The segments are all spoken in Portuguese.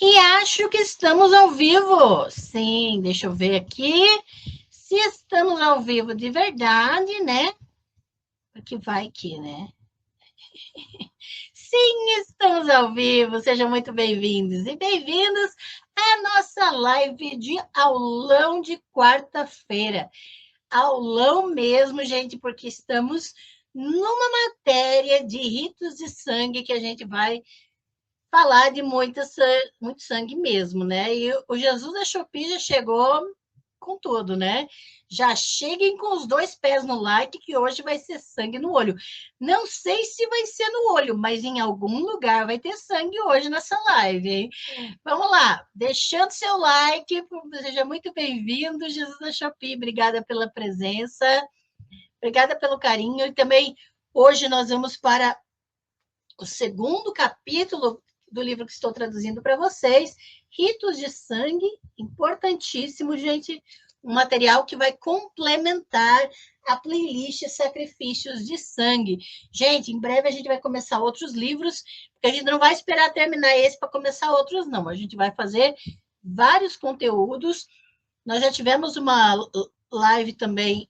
E acho que estamos ao vivo. Sim, deixa eu ver aqui. Se estamos ao vivo de verdade, né? Porque vai aqui, né? Sim, estamos ao vivo. Sejam muito bem-vindos e bem-vindos à nossa live de aulão de quarta-feira. Aulão mesmo, gente, porque estamos numa matéria de ritos de sangue que a gente vai falar de muito sangue mesmo, né? E o Jesus da Shopee já chegou com tudo, né? Já cheguem com os dois pés no like, que hoje vai ser sangue no olho. Não sei se vai ser no olho, mas em algum lugar vai ter sangue hoje nessa live, hein? Vamos lá, deixando seu like, seja muito bem-vindo, Jesus da Shopee, obrigada pela presença, obrigada pelo carinho, e também hoje nós vamos para o segundo capítulo do livro que estou traduzindo para vocês, Ritos de Sangue, importantíssimo, gente, um material que vai complementar a playlist Sacrifícios de Sangue. Gente, em breve a gente vai começar outros livros, porque a gente não vai esperar terminar esse para começar outros, não. A gente vai fazer vários conteúdos. Nós já tivemos uma live também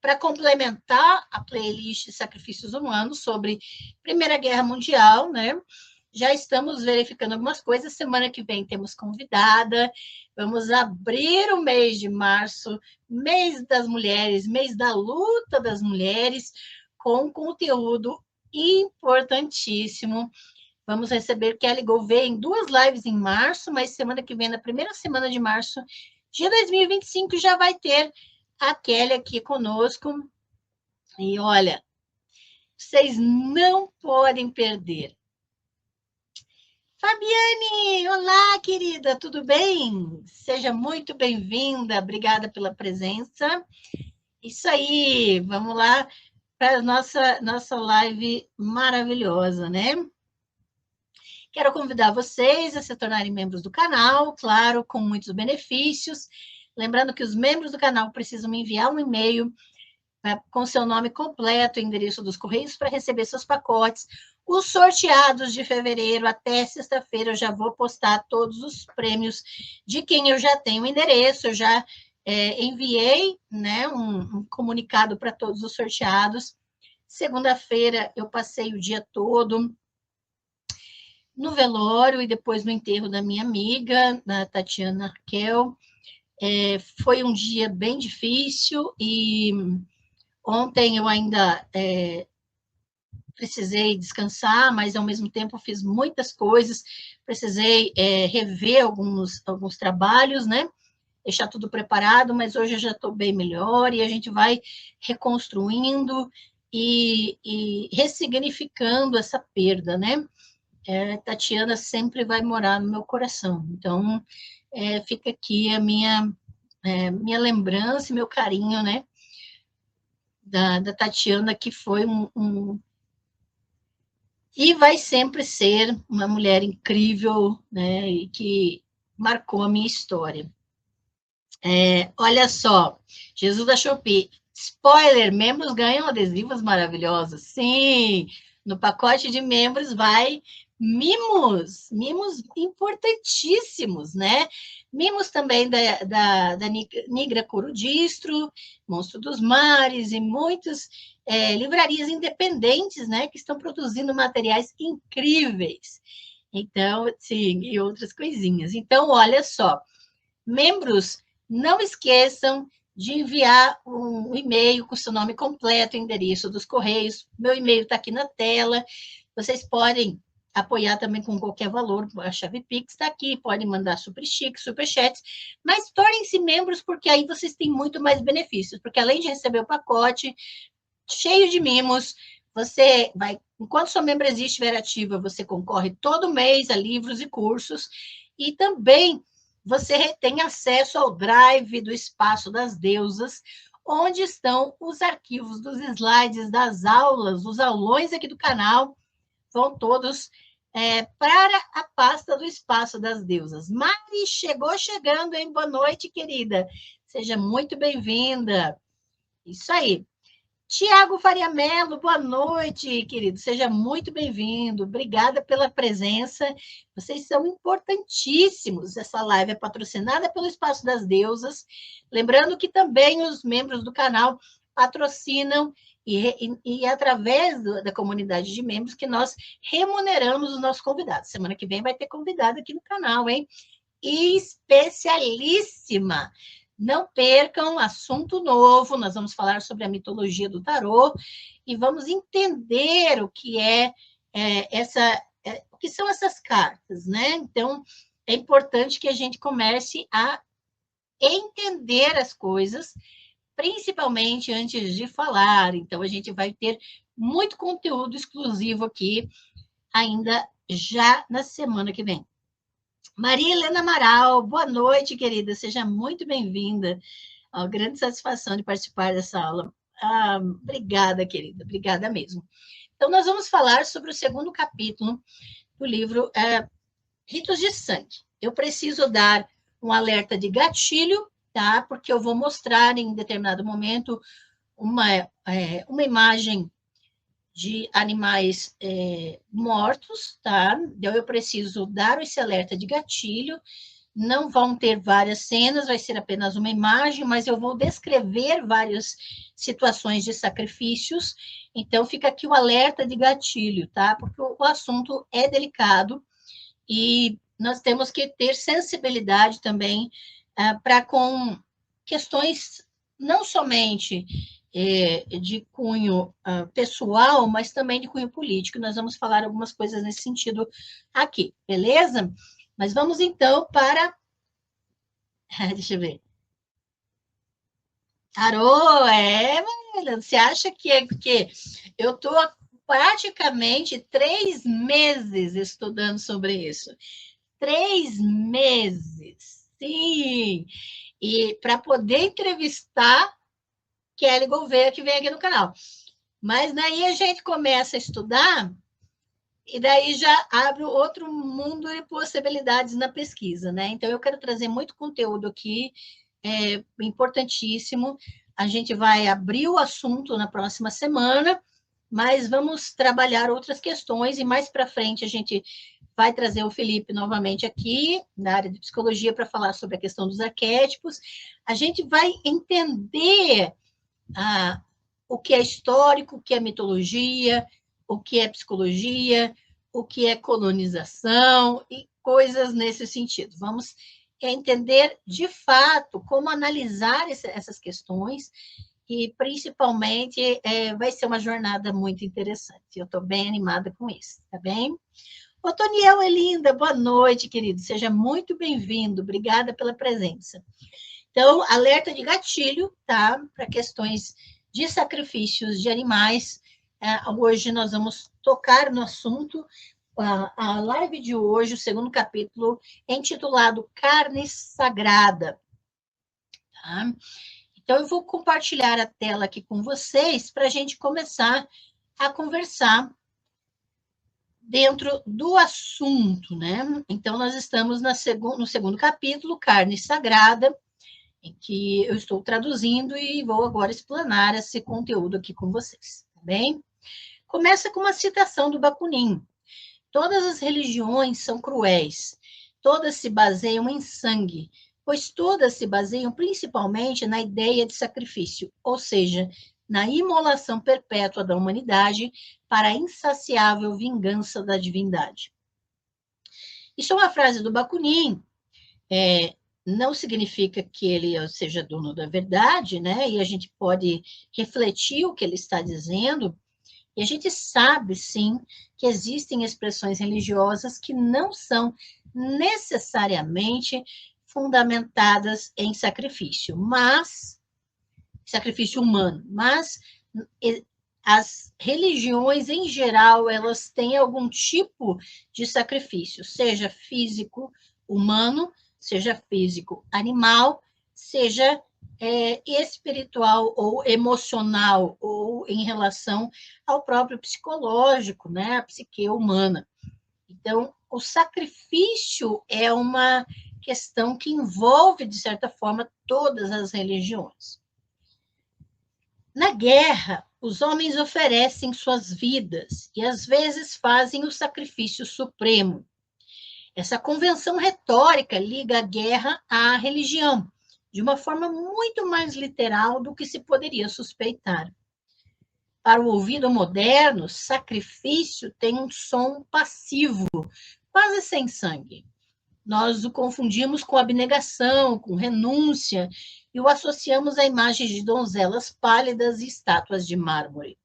para complementar a playlist Sacrifícios Humanos sobre Primeira Guerra Mundial, né? Já estamos verificando algumas coisas. Semana que vem temos convidada. Vamos abrir o mês de março, mês das mulheres, mês da luta das mulheres, com conteúdo importantíssimo. Vamos receber Kelly Gouveia em 2 lives em março, mas semana que vem, na primeira semana de março de 2025, já vai ter a Kelly aqui conosco. E olha, vocês não podem perder. Fabiane, olá, querida, tudo bem? Seja muito bem-vinda, obrigada pela presença. Isso aí, vamos lá para a nossa live maravilhosa, né? Quero convidar vocês a se tornarem membros do canal, claro, com muitos benefícios. Lembrando que os membros do canal precisam me enviar um e-mail com seu nome completo, endereço dos correios para receber seus pacotes. Os sorteados de fevereiro até sexta-feira eu já vou postar todos os prêmios de quem eu já tenho o endereço, eu já enviei, né, um comunicado para todos os sorteados. Segunda-feira eu passei o dia todo no velório e depois no enterro da minha amiga, da Tatiana Raquel. Foi um dia bem difícil e ontem eu ainda precisei descansar, mas ao mesmo tempo fiz muitas coisas, precisei rever alguns trabalhos, né? Deixar tudo preparado, mas hoje eu já estou bem melhor e a gente vai reconstruindo e ressignificando essa perda, né? Tatiana sempre vai morar no meu coração. Então, fica aqui a minha lembrança, meu carinho, né? Da Tatiana, que foi e vai sempre ser uma mulher incrível, né? E que marcou a minha história. Olha só, Jesus da Shopee. Spoiler, membros ganham adesivos maravilhosos. Sim, no pacote de membros vai mimos importantíssimos, né? Mimos também da Nigra Corudistro, Monstro dos Mares e muitas livrarias independentes, né? Que estão produzindo materiais incríveis. Então, sim, e outras coisinhas. Então, olha só, membros, não esqueçam de enviar um e-mail com seu nome completo, endereço dos correios. Meu e-mail está aqui na tela. Vocês podem apoiar também com qualquer valor. A chave Pix está aqui, podem mandar super chique, super chats, mas tornem-se membros, porque aí vocês têm muito mais benefícios, porque além de receber o pacote cheio de mimos, você vai, enquanto sua membresia estiver ativa, você concorre todo mês a livros e cursos, e também você tem acesso ao drive do Espaço das Deusas, onde estão os arquivos dos slides das aulas, os aulões aqui do canal, vão todos para a pasta do Espaço das Deusas. Mari chegou chegando, hein? Boa noite, querida. Seja muito bem-vinda. Isso aí. Tiago Faria Mello, boa noite, querido. Seja muito bem-vindo. Obrigada pela presença. Vocês são importantíssimos. Essa live é patrocinada pelo Espaço das Deusas. Lembrando que também os membros do canal patrocinam e através da comunidade de membros que nós remuneramos os nossos convidados. Semana que vem vai ter convidado aqui no canal, hein? Especialíssima. Não percam, assunto novo, nós vamos falar sobre a mitologia do tarô e vamos entender o que o que são essas cartas, né? Então, é importante que a gente comece a entender as coisas, principalmente antes de falar. Então, a gente vai ter muito conteúdo exclusivo aqui, ainda já na semana que vem. Maria Helena Amaral, boa noite, querida. Seja muito bem-vinda. Grande satisfação de participar dessa aula. Obrigada, querida. Obrigada mesmo. Então, nós vamos falar sobre o segundo capítulo do livro Ritos de Sangue. Eu preciso dar um alerta de gatilho, tá? Porque eu vou mostrar em determinado momento uma imagem de animais mortos, tá? Então, eu preciso dar esse alerta de gatilho. Não vão ter várias cenas, vai ser apenas uma imagem, mas eu vou descrever várias situações de sacrifícios. Então, fica aqui o alerta de gatilho, tá? Porque o assunto é delicado e nós temos que ter sensibilidade também para com questões não somente de cunho pessoal, mas também de cunho político. Nós vamos falar algumas coisas nesse sentido aqui, beleza? Mas vamos então para... Deixa eu ver. Tarô, você acha que eu estou praticamente 3 meses estudando sobre isso? 3 meses, sim! E para poder entrevistar Kelly Gouveia, que vem aqui no canal. Mas daí a gente começa a estudar e daí já abre outro mundo de possibilidades na pesquisa, né? Então, eu quero trazer muito conteúdo aqui, importantíssimo. A gente vai abrir o assunto na próxima semana, mas vamos trabalhar outras questões e mais para frente a gente vai trazer o Felipe novamente aqui, na área de psicologia, para falar sobre a questão dos arquétipos. A gente vai entender o que é histórico, o que é mitologia, o que é psicologia, o que é colonização e coisas nesse sentido. Vamos entender, de fato, como analisar essas questões e, principalmente, vai ser uma jornada muito interessante. Eu estou bem animada com isso, tá bem? Ô, Toniel Elinda, boa noite, querido. Seja muito bem-vindo. Obrigada pela presença. Então, alerta de gatilho, tá? Para questões de sacrifícios de animais. Hoje nós vamos tocar no assunto. A live de hoje, o segundo capítulo, é intitulado Carne Sagrada. Tá? Então, eu vou compartilhar a tela aqui com vocês para a gente começar a conversar dentro do assunto, né? Então, nós estamos no segundo capítulo, Carne Sagrada, em que eu estou traduzindo e vou agora explanar esse conteúdo aqui com vocês, tá bem? Começa com uma citação do Bakunin. Todas as religiões são cruéis, todas se baseiam em sangue, pois todas se baseiam principalmente na ideia de sacrifício, ou seja, na imolação perpétua da humanidade para a insaciável vingança da divindade. Isso é uma frase do Bakunin, não significa que ele seja dono da verdade, né? E a gente pode refletir o que ele está dizendo, e a gente sabe, sim, que existem expressões religiosas que não são necessariamente fundamentadas em sacrifício, mas sacrifício humano, mas as religiões, em geral, elas têm algum tipo de sacrifício, seja físico, humano, seja físico, animal, seja espiritual ou emocional, ou em relação ao próprio psicológico, né, a psique humana. Então, o sacrifício é uma questão que envolve, de certa forma, todas as religiões. Na guerra, os homens oferecem suas vidas e, às vezes, fazem o sacrifício supremo. Essa convenção retórica liga a guerra à religião, de uma forma muito mais literal do que se poderia suspeitar. Para o ouvido moderno, sacrifício tem um som passivo, quase sem sangue. Nós o confundimos com abnegação, com renúncia, e o associamos a imagens de donzelas pálidas e estátuas de mármore.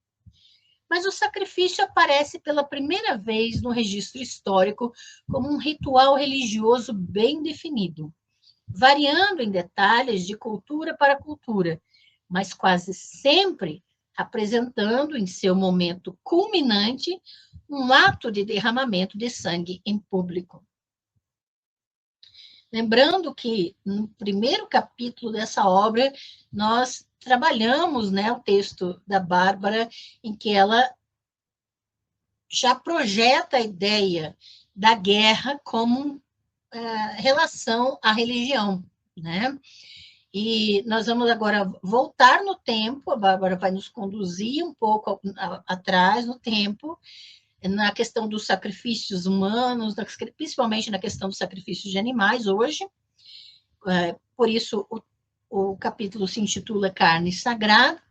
Mas o sacrifício aparece pela primeira vez no registro histórico como um ritual religioso bem definido, variando em detalhes de cultura para cultura, mas quase sempre apresentando em seu momento culminante um ato de derramamento de sangue em público. Lembrando que no primeiro capítulo dessa obra nós trabalhamos, né, o texto da Bárbara, em que ela já projeta a ideia da guerra como relação à religião, né? E nós vamos agora voltar no tempo, a Bárbara vai nos conduzir um pouco atrás no tempo, na questão dos sacrifícios humanos, principalmente na questão dos sacrifícios de animais hoje. Por isso, o capítulo se intitula Carne Sagrada.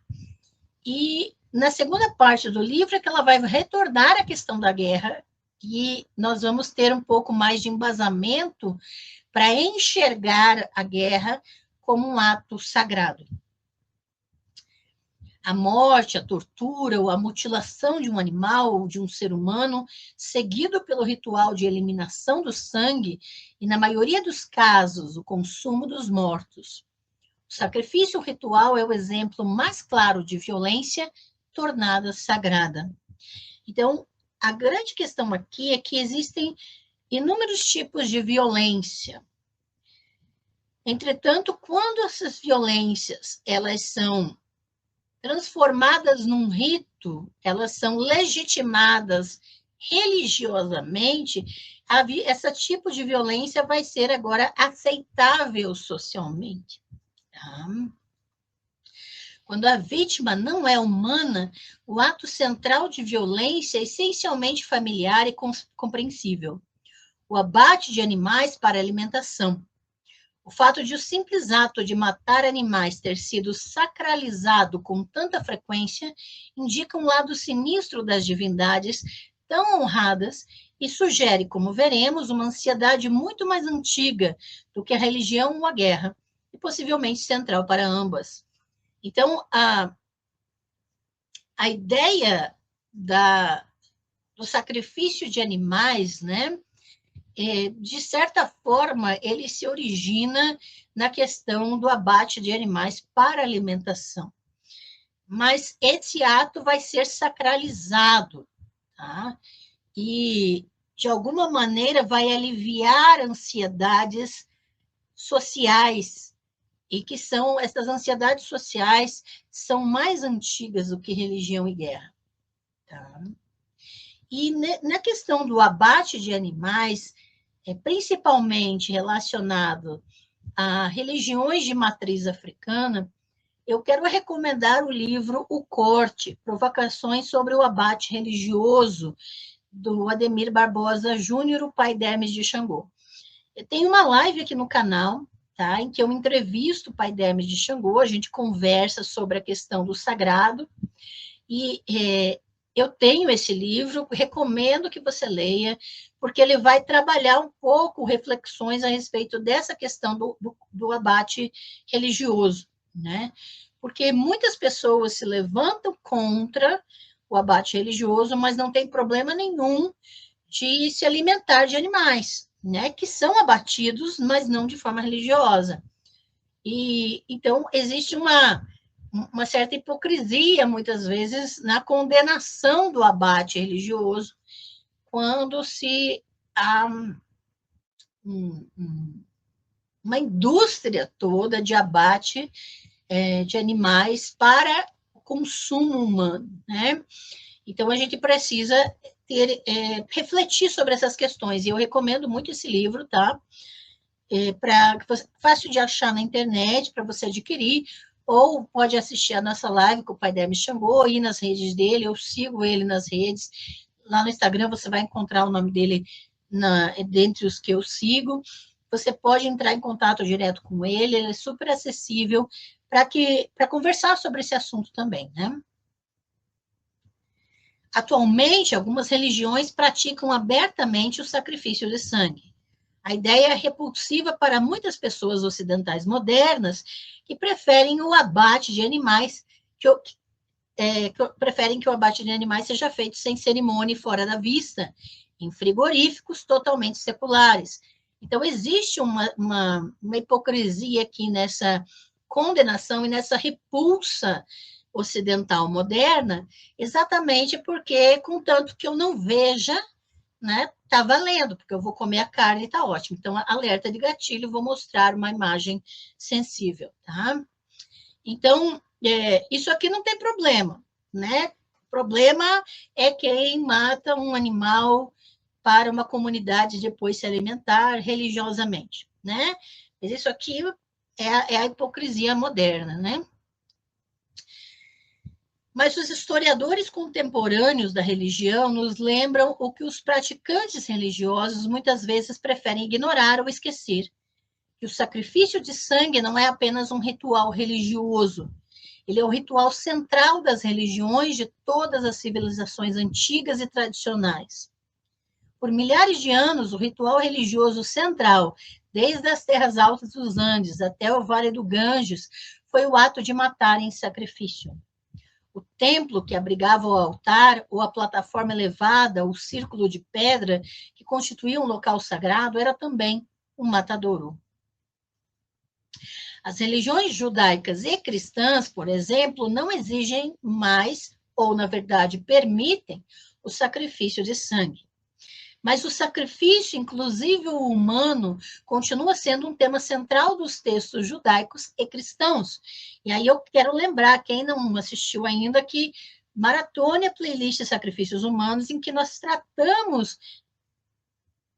E na segunda parte do livro é que ela vai retornar à questão da guerra e nós vamos ter um pouco mais de embasamento para enxergar a guerra como um ato sagrado. A morte, a tortura ou a mutilação de um animal ou de um ser humano, seguido pelo ritual de eliminação do sangue e, na maioria dos casos, o consumo dos mortos. O sacrifício ritual é o exemplo mais claro de violência tornada sagrada. Então, a grande questão aqui é que existem inúmeros tipos de violência. Entretanto, quando essas violências elas são transformadas num rito, elas são legitimadas religiosamente, esse tipo de violência vai ser agora aceitável socialmente. Tá? Quando a vítima não é humana, o ato central de violência é essencialmente familiar e compreensível. O abate de animais para alimentação. O fato de o simples ato de matar animais ter sido sacralizado com tanta frequência indica um lado sinistro das divindades tão honradas e sugere, como veremos, uma ansiedade muito mais antiga do que a religião ou a guerra, e possivelmente central para ambas. Então, a ideia do sacrifício de animais, né, de certa forma, ele se origina na questão do abate de animais para alimentação. Mas esse ato vai ser sacralizado, tá? E, de alguma maneira, vai aliviar ansiedades sociais, e que são, essas ansiedades sociais são mais antigas do que religião e guerra. Tá? E na questão do abate de animais, principalmente relacionado a religiões de matriz africana, eu quero recomendar o livro O Corte, Provocações sobre o Abate Religioso, do Ademir Barbosa Júnior, o pai de Hermes de Xangô. Eu tenho uma live aqui no canal, tá, em que eu entrevisto o pai de Hermes de Xangô, a gente conversa sobre a questão do sagrado, e eu tenho esse livro, recomendo que você leia, porque ele vai trabalhar um pouco reflexões a respeito dessa questão do abate religioso, né? Porque muitas pessoas se levantam contra o abate religioso, mas não tem problema nenhum de se alimentar de animais, né? Que são abatidos, mas não de forma religiosa. E então existe uma certa hipocrisia, muitas vezes, na condenação do abate religioso, quando se há uma indústria toda de abate de animais para o consumo humano, né? Então, a gente precisa refletir sobre essas questões, e eu recomendo muito esse livro, tá? Fácil de achar na internet, para você adquirir, ou pode assistir a nossa live que o pai dela me chamou, ir nas redes dele, eu sigo ele nas redes. Lá no Instagram você vai encontrar o nome dele dentre os que eu sigo. Você pode entrar em contato direto com ele, ele é super acessível para conversar sobre esse assunto também, né? Atualmente, algumas religiões praticam abertamente o sacrifício de sangue. A ideia é repulsiva para muitas pessoas ocidentais modernas que preferem o abate de animais, que preferem que o abate de animais seja feito sem cerimônia e fora da vista, em frigoríficos totalmente seculares. Então, existe uma hipocrisia aqui nessa condenação e nessa repulsa ocidental moderna, exatamente porque, contanto que eu não veja, né, tá valendo, porque eu vou comer a carne e tá ótimo. Então, alerta de gatilho, vou mostrar uma imagem sensível, tá? Então, isso aqui não tem problema, né? O problema é quem mata um animal para uma comunidade depois se alimentar religiosamente, né? Mas isso aqui é a hipocrisia moderna, né? Mas os historiadores contemporâneos da religião nos lembram o que os praticantes religiosos muitas vezes preferem ignorar ou esquecer, que o sacrifício de sangue não é apenas um ritual religioso, ele é o ritual central das religiões de todas as civilizações antigas e tradicionais. Por milhares de anos, o ritual religioso central, desde as terras altas dos Andes até o Vale do Ganges, foi o ato de matar em sacrifício. O templo que abrigava o altar, ou a plataforma elevada, o círculo de pedra que constituía um local sagrado, era também um matadouro. As religiões judaicas e cristãs, por exemplo, não exigem mais, ou, na verdade, permitem, o sacrifício de sangue. Mas o sacrifício, inclusive o humano, continua sendo um tema central dos textos judaicos e cristãos. E aí eu quero lembrar, quem não assistiu ainda, que maratone a playlist Sacrifícios Humanos, em que nós tratamos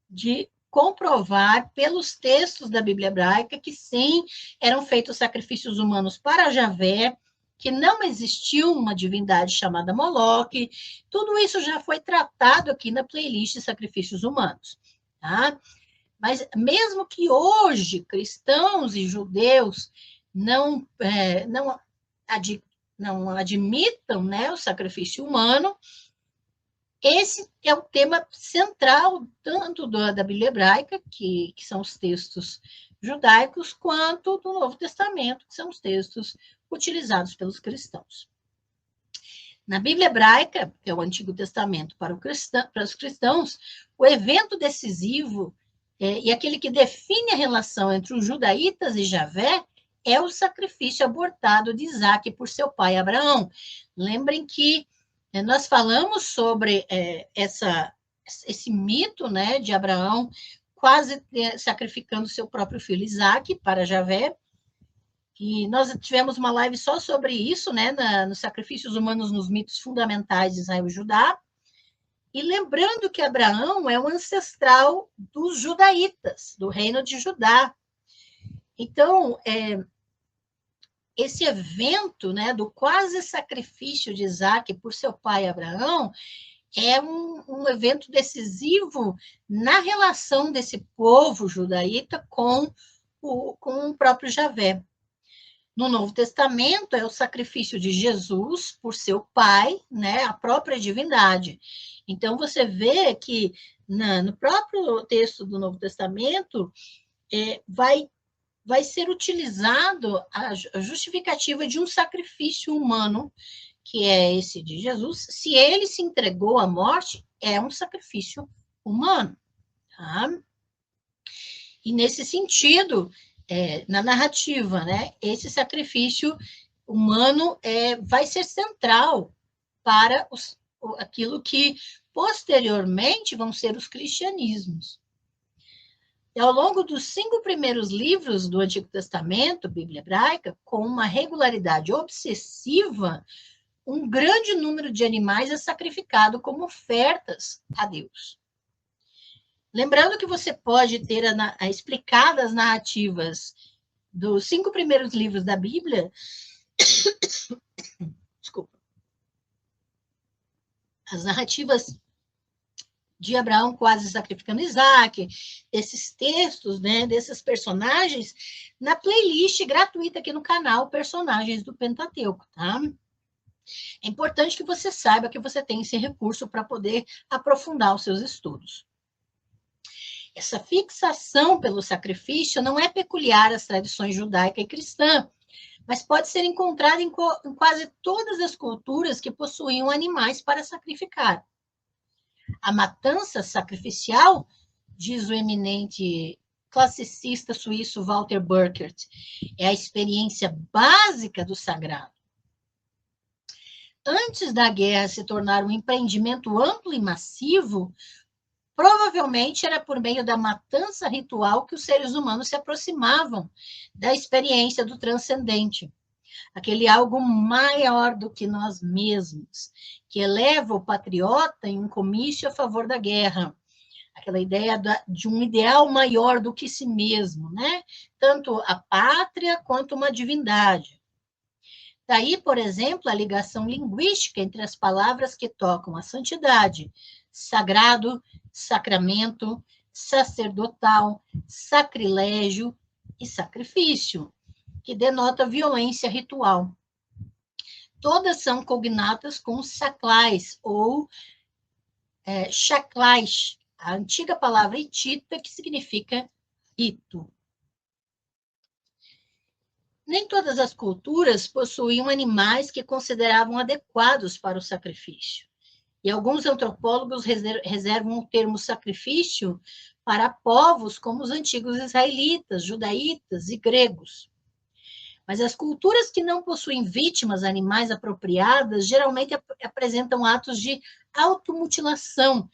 de comprovar pelos textos da Bíblia hebraica que sim, eram feitos sacrifícios humanos para Javé, que não existiu uma divindade chamada Moloque. Tudo isso já foi tratado aqui na playlist Sacrifícios Humanos, tá? Mas mesmo que hoje cristãos e judeus não admitam, né, o sacrifício humano, esse é o tema central tanto da Bíblia hebraica, que são os textos judaicos, quanto do Novo Testamento, que são os textos utilizados pelos cristãos. Na Bíblia hebraica, que é o Antigo Testamento para os cristãos, o evento decisivo e aquele que define a relação entre os judaítas e Javé é o sacrifício abortado de Isaque por seu pai Abraão. Lembrem que nós falamos sobre esse mito, né, de Abraão quase sacrificando seu próprio filho Isaque para Javé. E nós tivemos uma live só sobre isso, né, nos sacrifícios humanos nos mitos fundamentais de Israel e Judá. E lembrando que Abraão é o ancestral dos judaítas, do reino de Judá. Então, esse evento, né, do quase sacrifício de Isaque por seu pai Abraão é um evento decisivo na relação desse povo judaíta com o próprio Javé. No Novo Testamento, é o sacrifício de Jesus por seu pai, né, a própria divindade. Então, você vê que no próprio texto do Novo Testamento vai ser utilizado a justificativa de um sacrifício humano, que é esse de Jesus. Se ele se entregou à morte, é um sacrifício humano. Tá? E nesse sentido, na narrativa, né, esse sacrifício humano vai ser central para aquilo que posteriormente vão ser os cristianismos. E ao longo dos 5 primeiros livros do Antigo Testamento, Bíblia hebraica, com uma regularidade obsessiva, um grande número de animais é sacrificado como ofertas a Deus. Lembrando que você pode ter explicadas narrativas dos 5 primeiros livros da Bíblia Desculpa. As narrativas de Abraão quase sacrificando Isaac, esses textos, né, desses personagens, na playlist gratuita aqui no canal Personagens do Pentateuco, tá? É importante que você saiba que você tem esse recurso para poder aprofundar os seus estudos. Essa fixação pelo sacrifício não é peculiar às tradições judaica e cristã, mas pode ser encontrada em quase todas as culturas que possuíam animais para sacrificar. A matança sacrificial, diz o eminente classicista suíço Walter Burkert, é a experiência básica do sagrado. Antes da guerra se tornar um empreendimento amplo e massivo, provavelmente era por meio da matança ritual que os seres humanos se aproximavam da experiência do transcendente, aquele algo maior do que nós mesmos, que eleva o patriota em um comício a favor da guerra, aquela ideia de um ideal maior do que si mesmo, né? Tanto a pátria quanto uma divindade. Daí, por exemplo, a ligação linguística entre as palavras que tocam a santidade, sagrado, sacramento, sacerdotal, sacrilégio e sacrifício, que denota violência ritual. Todas são cognatas com saclais ou chaclais, a antiga palavra hitita que significa rito. Nem todas as culturas possuíam animais que consideravam adequados para o sacrifício. E alguns antropólogos reservam o termo sacrifício para povos como os antigos israelitas, judaítas e gregos. Mas as culturas que não possuem vítimas animais apropriadas geralmente apresentam atos de automutilação,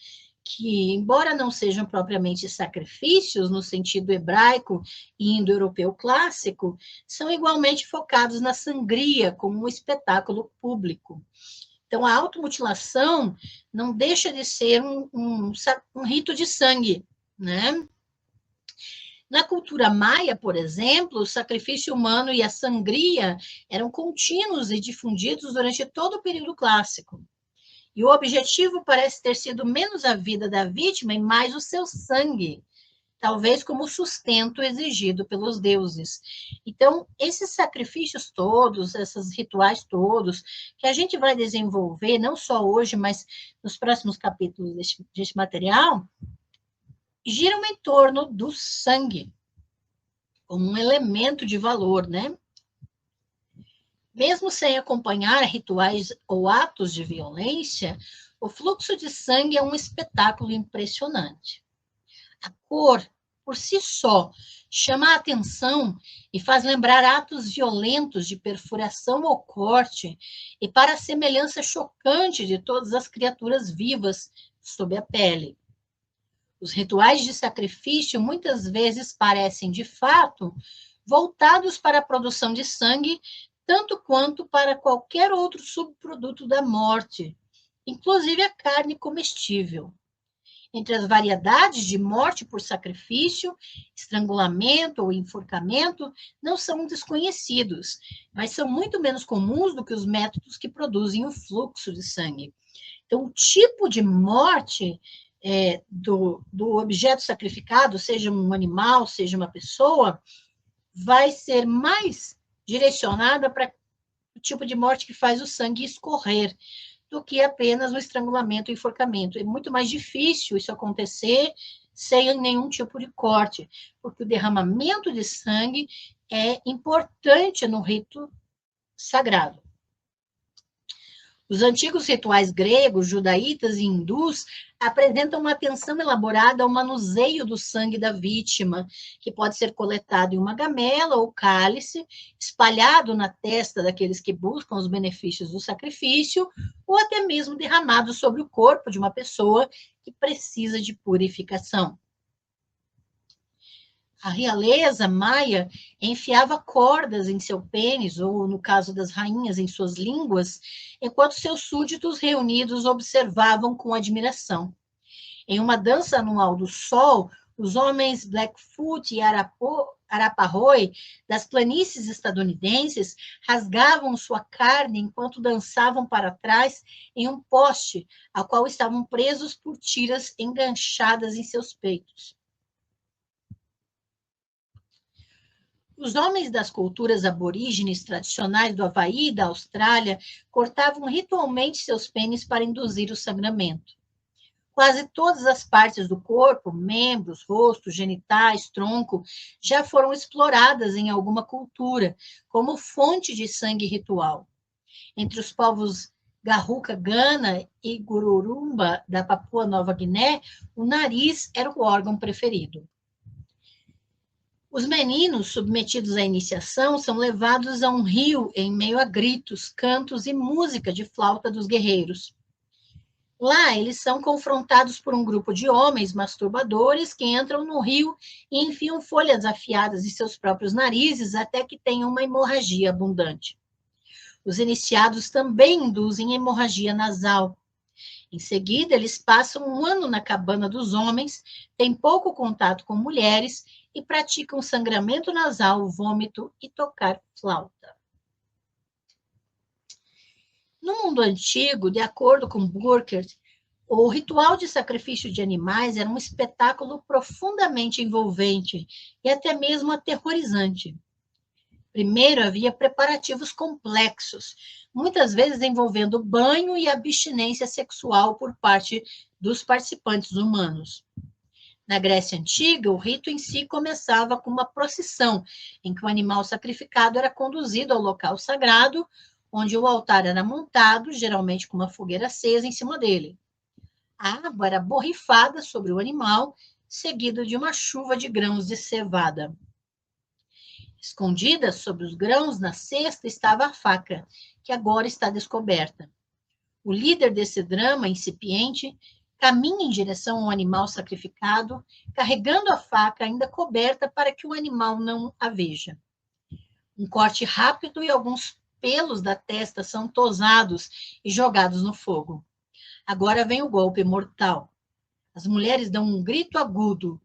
que, embora não sejam propriamente sacrifícios, no sentido hebraico e indo-europeu clássico, são igualmente focados na sangria como um espetáculo público. Então, a automutilação não deixa de ser um rito de sangue, né? Na cultura maia, por exemplo, o sacrifício humano e a sangria eram contínuos e difundidos durante todo o período clássico. E o objetivo parece ter sido menos a vida da vítima e mais o seu sangue, talvez como sustento exigido pelos deuses. Então, esses sacrifícios todos, esses rituais todos, que a gente vai desenvolver, não só hoje, mas nos próximos capítulos deste material, giram em torno do sangue, como um elemento de valor, né? Mesmo sem acompanhar rituais ou atos de violência, o fluxo de sangue é um espetáculo impressionante. A cor, por si só, chama a atenção e faz lembrar atos violentos de perfuração ou corte, e para a semelhança chocante de todas as criaturas vivas sob a pele. Os rituais de sacrifício muitas vezes parecem, de fato, voltados para a produção de sangue, tanto quanto para qualquer outro subproduto da morte, inclusive a carne comestível. Entre as variedades de morte por sacrifício, estrangulamento ou enforcamento, não são desconhecidos, mas são muito menos comuns do que os métodos que produzem o fluxo de sangue. Então, o tipo de morte do objeto sacrificado, seja um animal, seja uma pessoa, vai ser mais direcionada para o tipo de morte que faz o sangue escorrer, do que apenas no estrangulamento e enforcamento. É muito mais difícil isso acontecer sem nenhum tipo de corte, porque o derramamento de sangue é importante no rito sagrado. Os antigos rituais gregos, judaítas e hindus apresentam uma atenção elaborada ao manuseio do sangue da vítima, que pode ser coletado em uma gamela ou cálice, espalhado na testa daqueles que buscam os benefícios do sacrifício, ou até mesmo derramado sobre o corpo de uma pessoa que precisa de purificação. A realeza maia enfiava cordas em seu pênis, ou, no caso das rainhas, em suas línguas, enquanto seus súditos reunidos observavam com admiração. Em uma dança anual do sol, os homens Blackfoot e Arapahoe, das planícies estadunidenses, rasgavam sua carne enquanto dançavam para trás em um poste, ao qual estavam presos por tiras enganchadas em seus peitos. Os homens das culturas aborígenes tradicionais do Havaí e da Austrália cortavam ritualmente seus pênis para induzir o sangramento. Quase todas as partes do corpo, membros, rosto, genitais, tronco, já foram exploradas em alguma cultura, como fonte de sangue ritual. Entre os povos Garruca Gana e Gururumba, da Papua Nova Guiné, o nariz era o órgão preferido. Os meninos submetidos à iniciação são levados a um rio em meio a gritos, cantos e música de flauta dos guerreiros. Lá, eles são confrontados por um grupo de homens masturbadores que entram no rio e enfiam folhas afiadas em seus próprios narizes até que tenham uma hemorragia abundante. Os iniciados também induzem hemorragia nasal. Em seguida, eles passam um ano na cabana dos homens, têm pouco contato com mulheres e praticam sangramento nasal, vômito e tocar flauta. No mundo antigo, de acordo com Burkert, o ritual de sacrifício de animais era um espetáculo profundamente envolvente e até mesmo aterrorizante. Primeiro, havia preparativos complexos, muitas vezes envolvendo banho e abstinência sexual por parte dos participantes humanos. Na Grécia Antiga, o rito em si começava com uma procissão, em que o animal sacrificado era conduzido ao local sagrado, onde o altar era montado, geralmente com uma fogueira acesa em cima dele. A água era borrifada sobre o animal, seguido de uma chuva de grãos de cevada. Escondida sobre os grãos, na cesta, estava a faca, que agora está descoberta. O líder desse drama incipiente caminha em direção ao animal sacrificado, carregando a faca ainda coberta para que o animal não a veja. Um corte rápido e alguns pelos da testa são tosados e jogados no fogo. Agora vem o golpe mortal. As mulheres dão um grito agudo,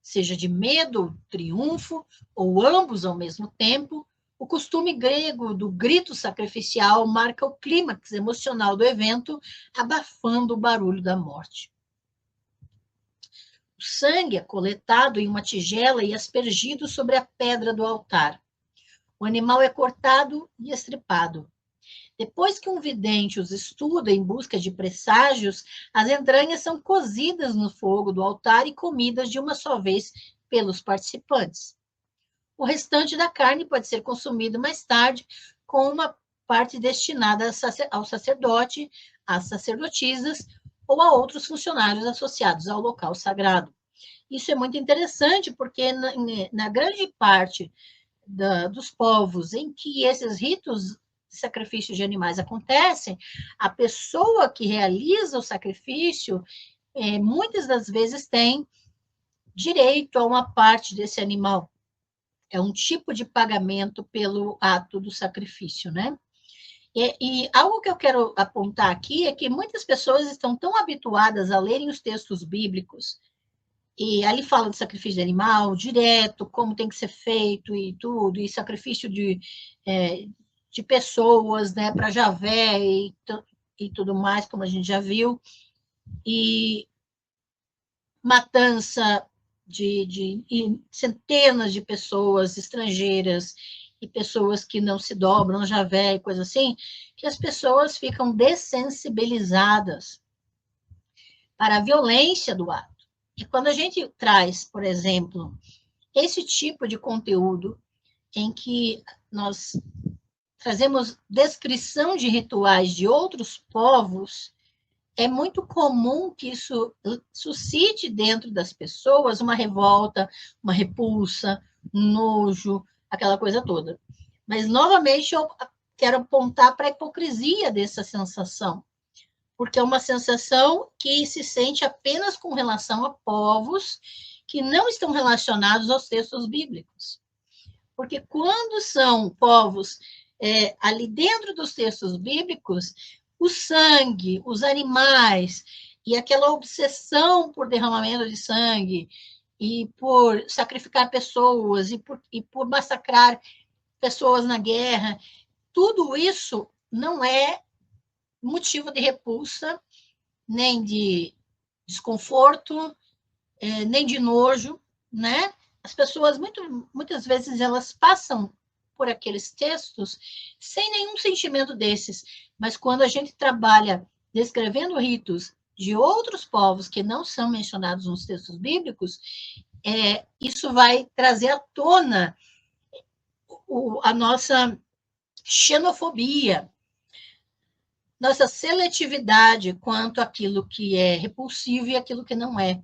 seja de medo ou triunfo, ou ambos ao mesmo tempo. O costume grego do grito sacrificial marca o clímax emocional do evento, abafando o barulho da morte. O sangue é coletado em uma tigela e aspergido sobre a pedra do altar. O animal é cortado e estripado. Depois que um vidente os estuda em busca de presságios, as entranhas são cozidas no fogo do altar e comidas de uma só vez pelos participantes. O restante da carne pode ser consumido mais tarde, com uma parte destinada ao sacerdote, às sacerdotisas ou a outros funcionários associados ao local sagrado. Isso é muito interessante, porque na grande parte dos povos em que esses ritos de sacrifício de animais acontecem, a pessoa que realiza o sacrifício, muitas das vezes tem direito a uma parte desse animal. É um tipo de pagamento pelo ato do sacrifício, né? E algo que eu quero apontar aqui é que muitas pessoas estão tão habituadas a lerem os textos bíblicos, e ali fala de sacrifício de animal, direto, como tem que ser feito e tudo, e sacrifício de pessoas, né, para Javé e tudo mais, como a gente já viu, e matança de centenas de pessoas estrangeiras e pessoas que não se dobram, Javé e coisa assim, que as pessoas ficam dessensibilizadas para a violência do ato. E quando a gente traz, por exemplo, esse tipo de conteúdo em que nós trazemos descrição de rituais de outros povos, é muito comum que isso suscite dentro das pessoas uma revolta, uma repulsa, um nojo, aquela coisa toda. Mas, novamente, eu quero apontar para a hipocrisia dessa sensação, porque é uma sensação que se sente apenas com relação a povos que não estão relacionados aos textos bíblicos. Porque quando são povos ali dentro dos textos bíblicos, o sangue, os animais e aquela obsessão por derramamento de sangue e por sacrificar pessoas, e por massacrar pessoas na guerra, tudo isso não é motivo de repulsa, nem de desconforto, nem de nojo, né? As pessoas, muitas vezes, elas passam por aqueles textos sem nenhum sentimento desses, mas quando a gente trabalha descrevendo ritos de outros povos que não são mencionados nos textos bíblicos, isso vai trazer à tona a nossa xenofobia, nossa seletividade quanto àquilo que é repulsivo e aquilo que não é.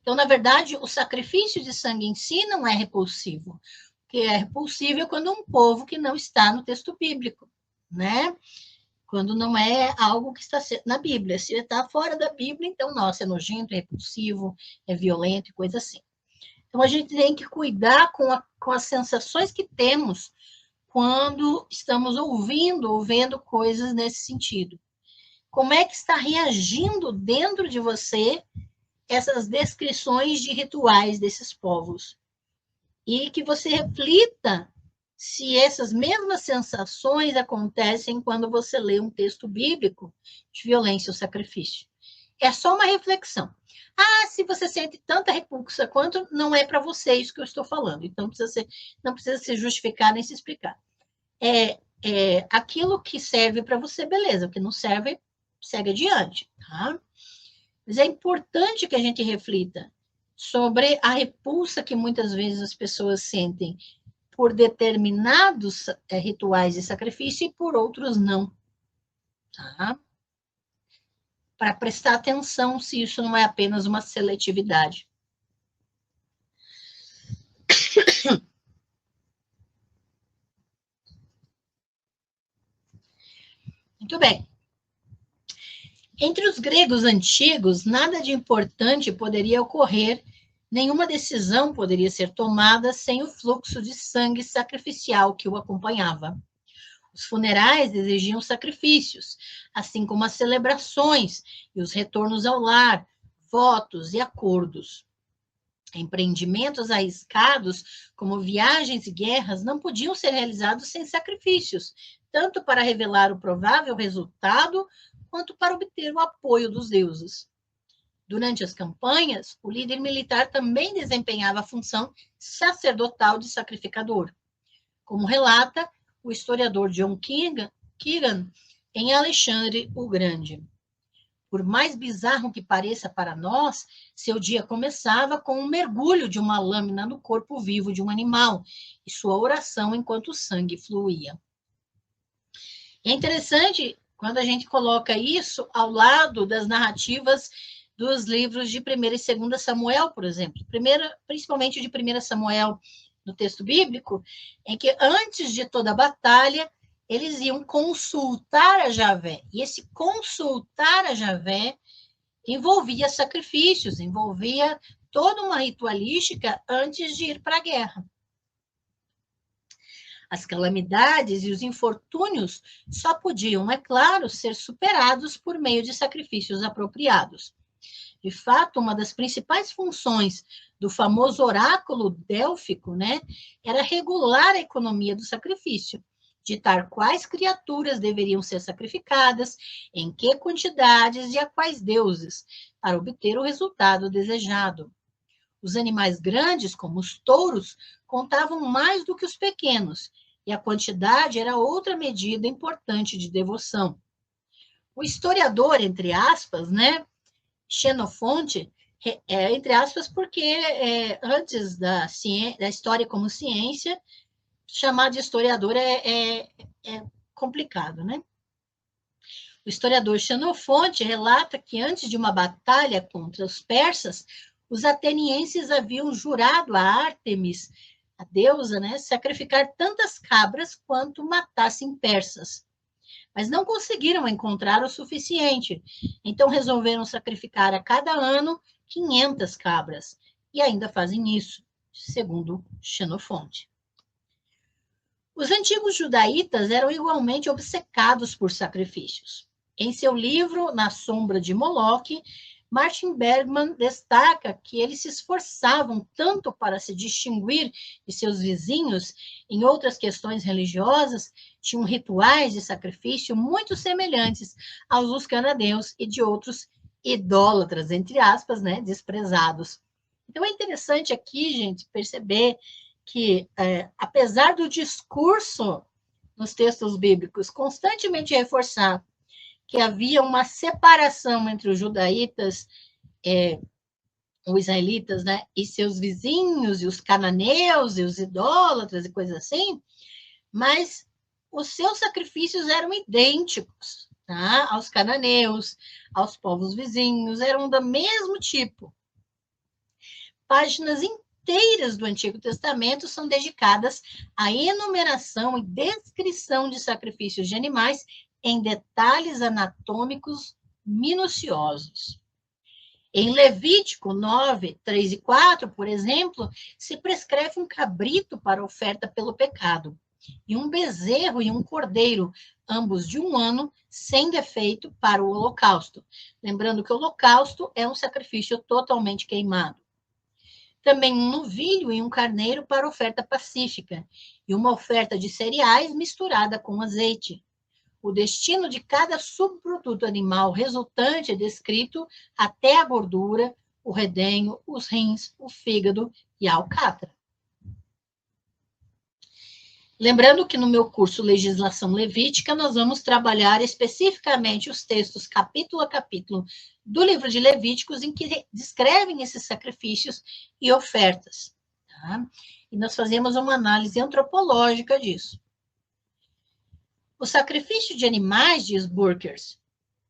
Então, na verdade, o sacrifício de sangue em si não é repulsivo. O que é repulsivo é quando um povo que não está no texto bíblico, né? Quando não é algo que está na Bíblia. Se está fora da Bíblia, então, nossa, é nojento, é repulsivo, é violento e coisa assim. Então, a gente tem que cuidar com as sensações que temos quando estamos ouvindo ou vendo coisas nesse sentido. Como é que está reagindo dentro de você essas descrições de rituais desses povos? E que você reflita se essas mesmas sensações acontecem quando você lê um texto bíblico de violência ou sacrifício. É só uma reflexão. Ah, se você sente tanta repulsa quanto, não é para você isso que eu estou falando. Então, não precisa se justificar nem se explicar. Aquilo que serve para você, beleza. O que não serve, segue adiante. Tá? Mas é importante que a gente reflita sobre a repulsa que muitas vezes as pessoas sentem por determinados rituais de sacrifício e por outros não. Tá? Para prestar atenção se isso não é apenas uma seletividade. Muito bem. Entre os gregos antigos, nada de importante poderia ocorrer, nenhuma decisão poderia ser tomada sem o fluxo de sangue sacrificial que o acompanhava. Os funerais exigiam sacrifícios, assim como as celebrações e os retornos ao lar, votos e acordos. Empreendimentos arriscados, como viagens e guerras, não podiam ser realizados sem sacrifícios, tanto para revelar o provável resultado, quanto para obter o apoio dos deuses. Durante as campanhas, o líder militar também desempenhava a função sacerdotal de sacrificador, como relata o historiador John Keegan em Alexandre o Grande. Por mais bizarro que pareça para nós, seu dia começava com um mergulho de uma lâmina no corpo vivo de um animal e sua oração enquanto o sangue fluía. É interessante quando a gente coloca isso ao lado das narrativas dos livros de 1º e 2º Samuel, por exemplo. Principalmente de 1 Samuel, no texto bíblico, em que antes de toda a batalha, eles iam consultar a Javé. E esse consultar a Javé envolvia sacrifícios, envolvia toda uma ritualística antes de ir para a guerra. As calamidades e os infortúnios só podiam, é claro, ser superados por meio de sacrifícios apropriados. De fato, uma das principais funções do famoso oráculo délfico, né, era regular a economia do sacrifício, ditar quais criaturas deveriam ser sacrificadas, em que quantidades e a quais deuses, para obter o resultado desejado. Os animais grandes, como os touros, contavam mais do que os pequenos, e a quantidade era outra medida importante de devoção. O historiador, entre aspas, né, Xenofonte, entre aspas, porque antes da história como ciência, chamar de historiador é complicado, né? O historiador Xenofonte relata que antes de uma batalha contra os persas, os atenienses haviam jurado a Ártemis, a deusa, né, sacrificar tantas cabras quanto matassem persas. Mas não conseguiram encontrar o suficiente. Então resolveram sacrificar a cada ano 500 cabras. E ainda fazem isso, segundo Xenofonte. Os antigos judaítas eram igualmente obcecados por sacrifícios. Em seu livro, Na Sombra de Moloque, Martin Bergman destaca que eles se esforçavam tanto para se distinguir de seus vizinhos em outras questões religiosas, tinham rituais de sacrifício muito semelhantes aos dos cananeus e de outros idólatras, entre aspas, né, desprezados. Então é interessante aqui, gente, perceber que, apesar do discurso nos textos bíblicos constantemente reforçar que havia uma separação entre os judaítas, os israelitas, né, e seus vizinhos, e os cananeus, e os idólatras, e coisas assim, mas os seus sacrifícios eram idênticos, tá, aos cananeus, aos povos vizinhos, eram do mesmo tipo. Páginas inteiras do Antigo Testamento são dedicadas à enumeração e descrição de sacrifícios de animais em detalhes anatômicos minuciosos. Em Levítico 9, 3 e 4, por exemplo, se prescreve um cabrito para oferta pelo pecado, e um bezerro e um cordeiro, ambos de 1 ano, sem defeito, para o holocausto. Lembrando que o holocausto é um sacrifício totalmente queimado. Também um novilho e um carneiro para oferta pacífica, e uma oferta de cereais misturada com azeite. O destino de cada subproduto animal resultante é descrito até a gordura, o redenho, os rins, o fígado e a alcatra. Lembrando que no meu curso Legislação Levítica, nós vamos trabalhar especificamente os textos capítulo a capítulo do livro de Levíticos, em que descrevem esses sacrifícios e ofertas. Tá? E nós fazemos uma análise antropológica disso. O sacrifício de animais, diz Burkers,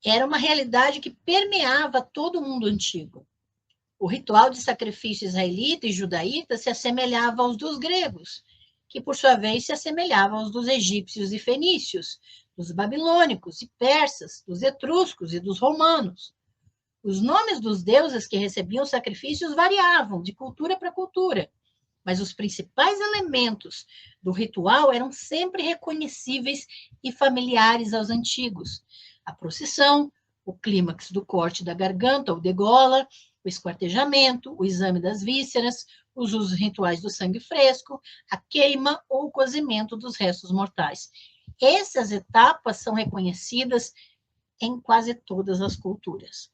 era uma realidade que permeava todo o mundo antigo. O ritual de sacrifício israelita e judaíta se assemelhava aos dos gregos, que por sua vez se assemelhava aos dos egípcios e fenícios, dos babilônicos e persas, dos etruscos e dos romanos. Os nomes dos deuses que recebiam sacrifícios variavam de cultura para cultura, mas os principais elementos do ritual eram sempre reconhecíveis e familiares aos antigos. A procissão, o clímax do corte da garganta ou degola, o esquartejamento, o exame das vísceras, os usos rituais do sangue fresco, a queima ou o cozimento dos restos mortais. Essas etapas são reconhecidas em quase todas as culturas.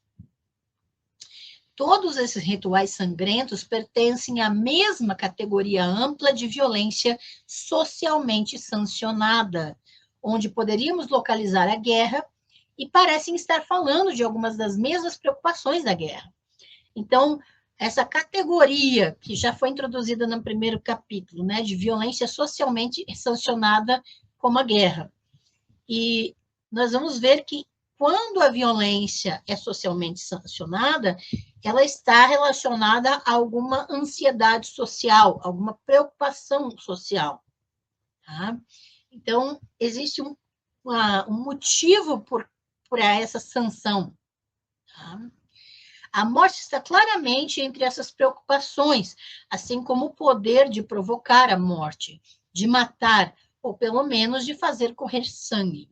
Todos esses rituais sangrentos pertencem à mesma categoria ampla de violência socialmente sancionada, onde poderíamos localizar a guerra e parecem estar falando de algumas das mesmas preocupações da guerra. Então, essa categoria que já foi introduzida no primeiro capítulo, né, de violência socialmente sancionada como a guerra. E nós vamos ver que quando a violência é socialmente sancionada, ela está relacionada a alguma ansiedade social, alguma preocupação social. Tá? Então, existe um motivo por essa sanção. Tá? A morte está claramente entre essas preocupações, assim como o poder de provocar a morte, de matar, ou pelo menos de fazer correr sangue.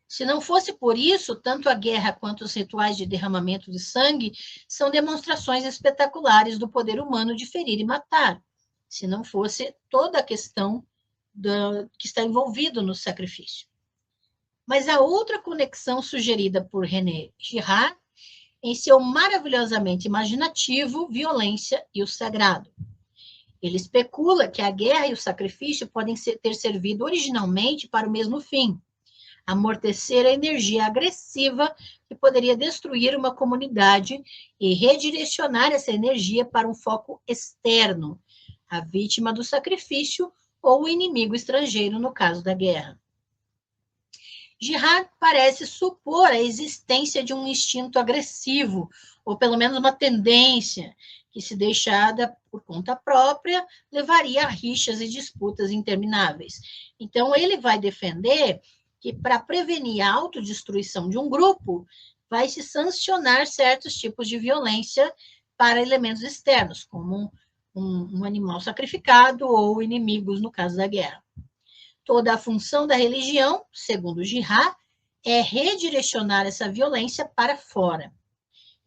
Se não fosse por isso, tanto a guerra quanto os rituais de derramamento de sangue são demonstrações espetaculares do poder humano de ferir e matar, se não fosse toda a questão que está envolvido no sacrifício. Mas há outra conexão sugerida por René Girard em seu maravilhosamente imaginativo Violência e o Sagrado. Ele especula que a guerra e o sacrifício podem ter servido originalmente para o mesmo fim, amortecer a energia agressiva que poderia destruir uma comunidade e redirecionar essa energia para um foco externo, a vítima do sacrifício ou o inimigo estrangeiro no caso da guerra. Girard parece supor a existência de um instinto agressivo, ou pelo menos uma tendência, que, se deixada por conta própria, levaria a rixas e disputas intermináveis. Então, ele vai defender que, para prevenir a autodestruição de um grupo, vai se sancionar certos tipos de violência para elementos externos, como um animal sacrificado ou inimigos, no caso da guerra. Toda a função da religião, segundo Girard, é redirecionar essa violência para fora.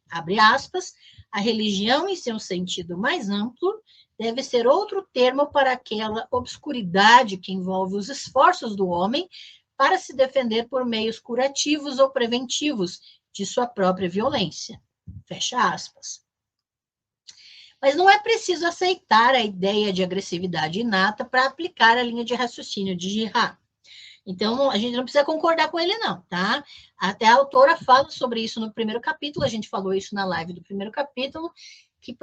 Abre aspas, a religião, em seu sentido mais amplo, deve ser outro termo para aquela obscuridade que envolve os esforços do homem para se defender por meios curativos ou preventivos de sua própria violência. Fecha aspas. Mas não é preciso aceitar a ideia de agressividade inata para aplicar a linha de raciocínio de Girard. Então, a gente não precisa concordar com ele, não, tá? Até a autora fala sobre isso no primeiro capítulo, a gente falou isso na live do primeiro capítulo, que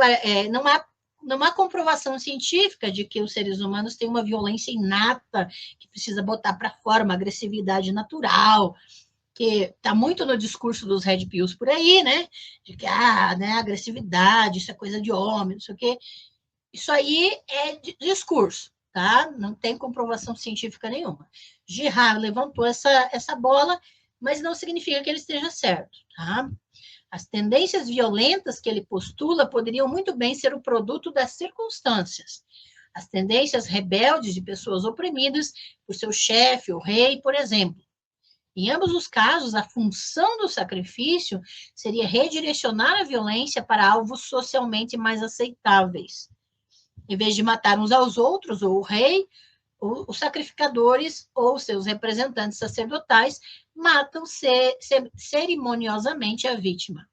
não há comprovação científica de que os seres humanos têm uma violência inata, que precisa botar para fora, uma agressividade natural, que está muito no discurso dos red pills por aí, né? De que, né, agressividade, isso é coisa de homem, não sei o quê. Isso aí é discurso, tá? Não tem comprovação científica nenhuma. Girard levantou essa bola, mas não significa que ele esteja certo, tá? As tendências violentas que ele postula poderiam muito bem ser o produto das circunstâncias. As tendências rebeldes de pessoas oprimidas por seu chefe, o rei, por exemplo. Em ambos os casos, a função do sacrifício seria redirecionar a violência para alvos socialmente mais aceitáveis. Em vez de matar uns aos outros, ou o rei, os sacrificadores ou seus representantes sacerdotais matam cerimoniosamente a vítima.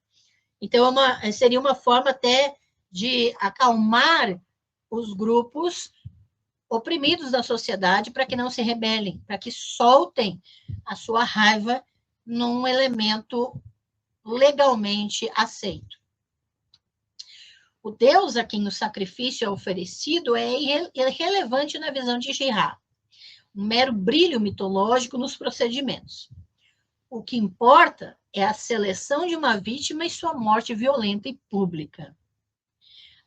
Então, seria uma forma até de acalmar os grupos oprimidos da sociedade para que não se rebelem, para que soltem a sua raiva num elemento legalmente aceito. O Deus a quem o sacrifício é oferecido é irrelevante na visão de Girard, um mero brilho mitológico nos procedimentos. O que importa é a seleção de uma vítima e sua morte violenta e pública.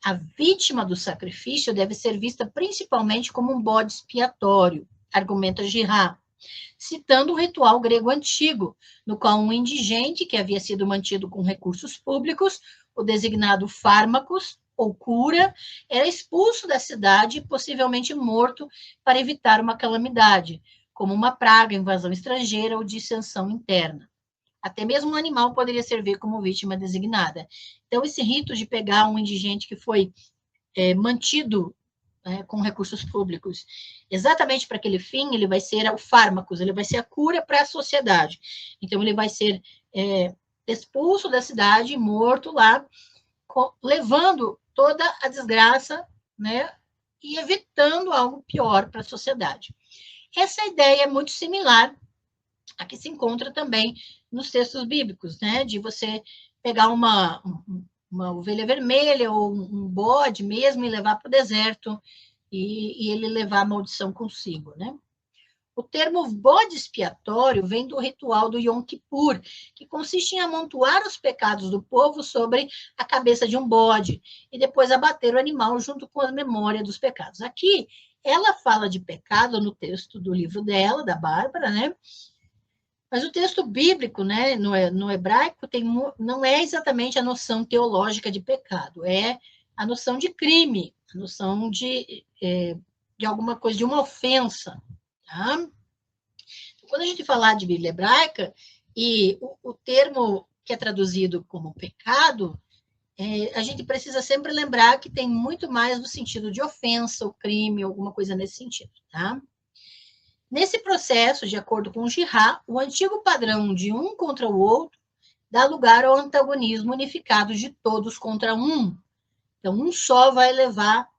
A vítima do sacrifício deve ser vista principalmente como um bode expiatório, argumenta Girard, citando o ritual grego antigo, no qual um indigente que havia sido mantido com recursos públicos, o designado fármacos ou cura, era expulso da cidade, possivelmente morto, para evitar uma calamidade, como uma praga, invasão estrangeira ou dissensão interna. Até mesmo um animal poderia servir como vítima designada. Então, esse rito de pegar um indigente que foi mantido com recursos públicos, exatamente para aquele fim, ele vai ser o fármacos, ele vai ser a cura para a sociedade. Então, ele vai ser expulso da cidade, morto lá, levando toda a desgraça, né, e evitando algo pior para a sociedade. Essa ideia é muito similar à que se encontra também nos textos bíblicos, né, de você pegar uma ovelha vermelha ou um bode mesmo e levar para o deserto e ele levar a maldição consigo, né? O termo bode expiatório vem do ritual do Yom Kippur, que consiste em amontoar os pecados do povo sobre a cabeça de um bode e depois abater o animal junto com a memória dos pecados. Aqui, ela fala de pecado no texto do livro dela, da Bárbara, né? Mas o texto bíblico, né, no hebraico, não é exatamente a noção teológica de pecado, é a noção de crime, a noção de alguma coisa, de uma ofensa. Tá? Quando a gente falar de Bíblia hebraica, e o termo que é traduzido como pecado, a gente precisa sempre lembrar que tem muito mais no sentido de ofensa, ou crime, alguma coisa nesse sentido. Tá? Nesse processo, de acordo com Girard, o antigo padrão de um contra o outro dá lugar ao antagonismo unificado de todos contra um. Então, um só vai levar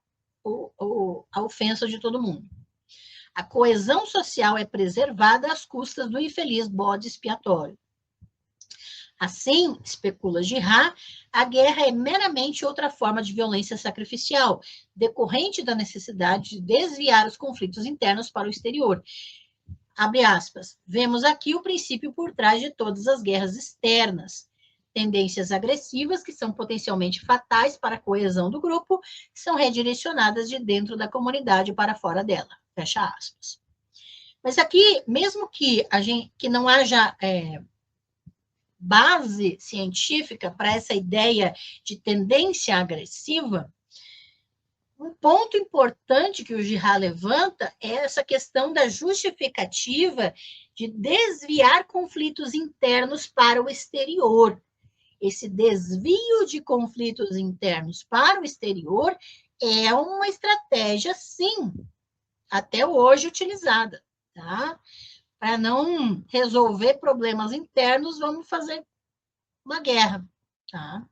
a ofensa de todo mundo. A coesão social é preservada às custas do infeliz bode expiatório. Assim, especula Girard, a guerra é meramente outra forma de violência sacrificial, decorrente da necessidade de desviar os conflitos internos para o exterior. Abre aspas. Vemos aqui o princípio por trás de todas as guerras externas. Tendências agressivas que são potencialmente fatais para a coesão do grupo são redirecionadas de dentro da comunidade para fora dela. Fecha aspas. Mas aqui, mesmo que não haja base científica para essa ideia de tendência agressiva, Um ponto importante que o Girard levanta é essa questão da justificativa de desviar conflitos internos para o exterior. Esse desvio de conflitos internos para o exterior é uma estratégia, sim, até hoje utilizada, tá? Para não resolver problemas internos, vamos fazer uma guerra, tá?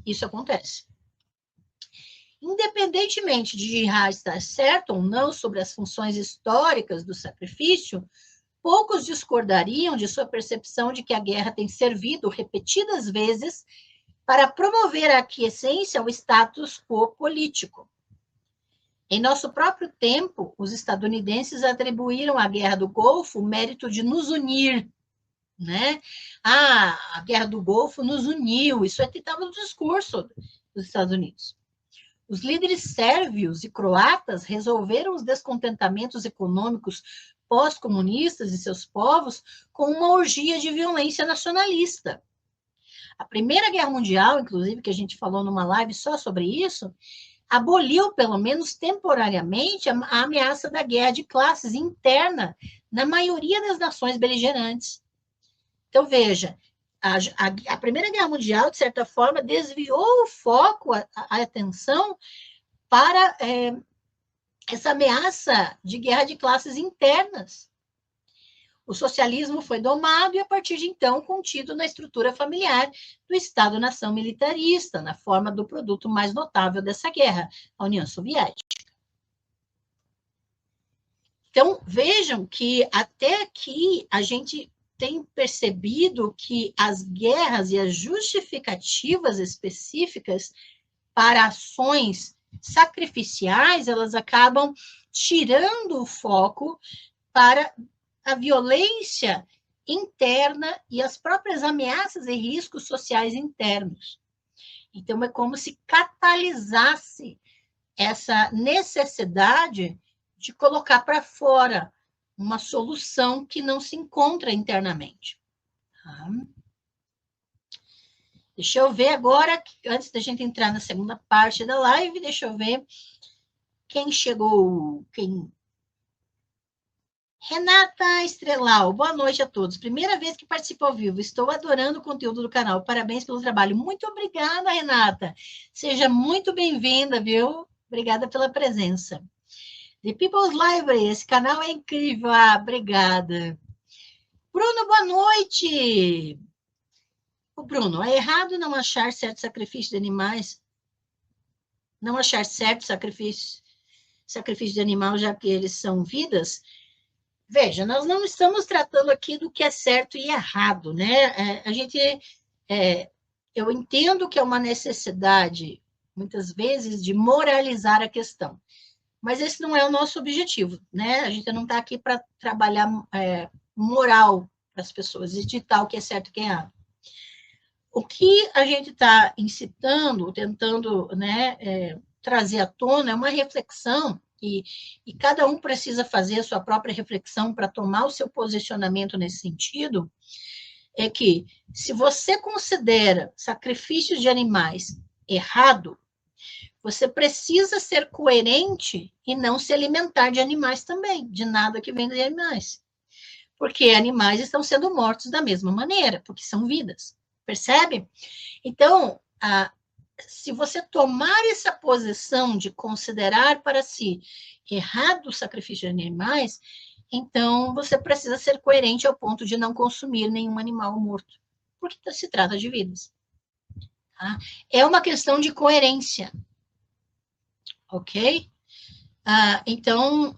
Isso acontece. Independentemente de Girard estar certo ou não sobre as funções históricas do sacrifício, poucos discordariam de sua percepção de que a guerra tem servido repetidas vezes para promover a aquiescência ao status quo político. Em nosso próprio tempo, os estadunidenses atribuíram à Guerra do Golfo o mérito de nos unir, né? A Guerra do Golfo nos uniu, isso estava no discurso dos Estados Unidos. Os líderes sérvios e croatas resolveram os descontentamentos econômicos pós-comunistas de seus povos com uma orgia de violência nacionalista. A Primeira Guerra Mundial, inclusive, que a gente falou numa live só sobre isso, aboliu, pelo menos temporariamente, a ameaça da guerra de classes interna na maioria das nações beligerantes. Então, veja, a Primeira Guerra Mundial, de certa forma, desviou o foco, a atenção, para essa ameaça de guerra de classes internas. O socialismo foi domado e, a partir de então, contido na estrutura familiar do Estado-nação militarista, na forma do produto mais notável dessa guerra, a União Soviética. Então, vejam que até aqui a gente tem percebido que as guerras e as justificativas específicas para ações sacrificiais, elas acabam tirando o foco para a violência interna e as próprias ameaças e riscos sociais internos. Então, é como se catalisasse essa necessidade de colocar para fora uma solução que não se encontra internamente. Tá? Deixa eu ver agora, antes da gente entrar na segunda parte da live, deixa eu ver quem chegou, quem... Renata Estrelau, boa noite a todos. Primeira vez que participo ao vivo, estou adorando o conteúdo do canal. Parabéns pelo trabalho. Muito obrigada, Renata. Seja muito bem-vinda, viu? Obrigada pela presença. The People's Library, esse canal é incrível. Ah, obrigada. Bruno, boa noite. O Bruno, é errado não achar certo sacrifício de animais? Não achar certo sacrifício de animal, já que eles são vidas? Veja, nós não estamos tratando aqui do que é certo e errado, né? Eu entendo que é uma necessidade, muitas vezes, de moralizar a questão, mas esse não é o nosso objetivo, né? A gente não está aqui para trabalhar moral para as pessoas, e ditar o que é certo e o que é errado. O que a gente está incitando, tentando, né, trazer à tona é uma reflexão. E cada um precisa fazer a sua própria reflexão para tomar o seu posicionamento nesse sentido, é que se você considera sacrifícios de animais errado, você precisa ser coerente e não se alimentar de animais também, de nada que vem de animais. Porque animais estão sendo mortos da mesma maneira, porque são vidas, percebe? Então, se você tomar essa posição de considerar para si errado o sacrifício de animais, então você precisa ser coerente ao ponto de não consumir nenhum animal morto, porque se trata de vidas. Tá? É uma questão de coerência, ok? Então,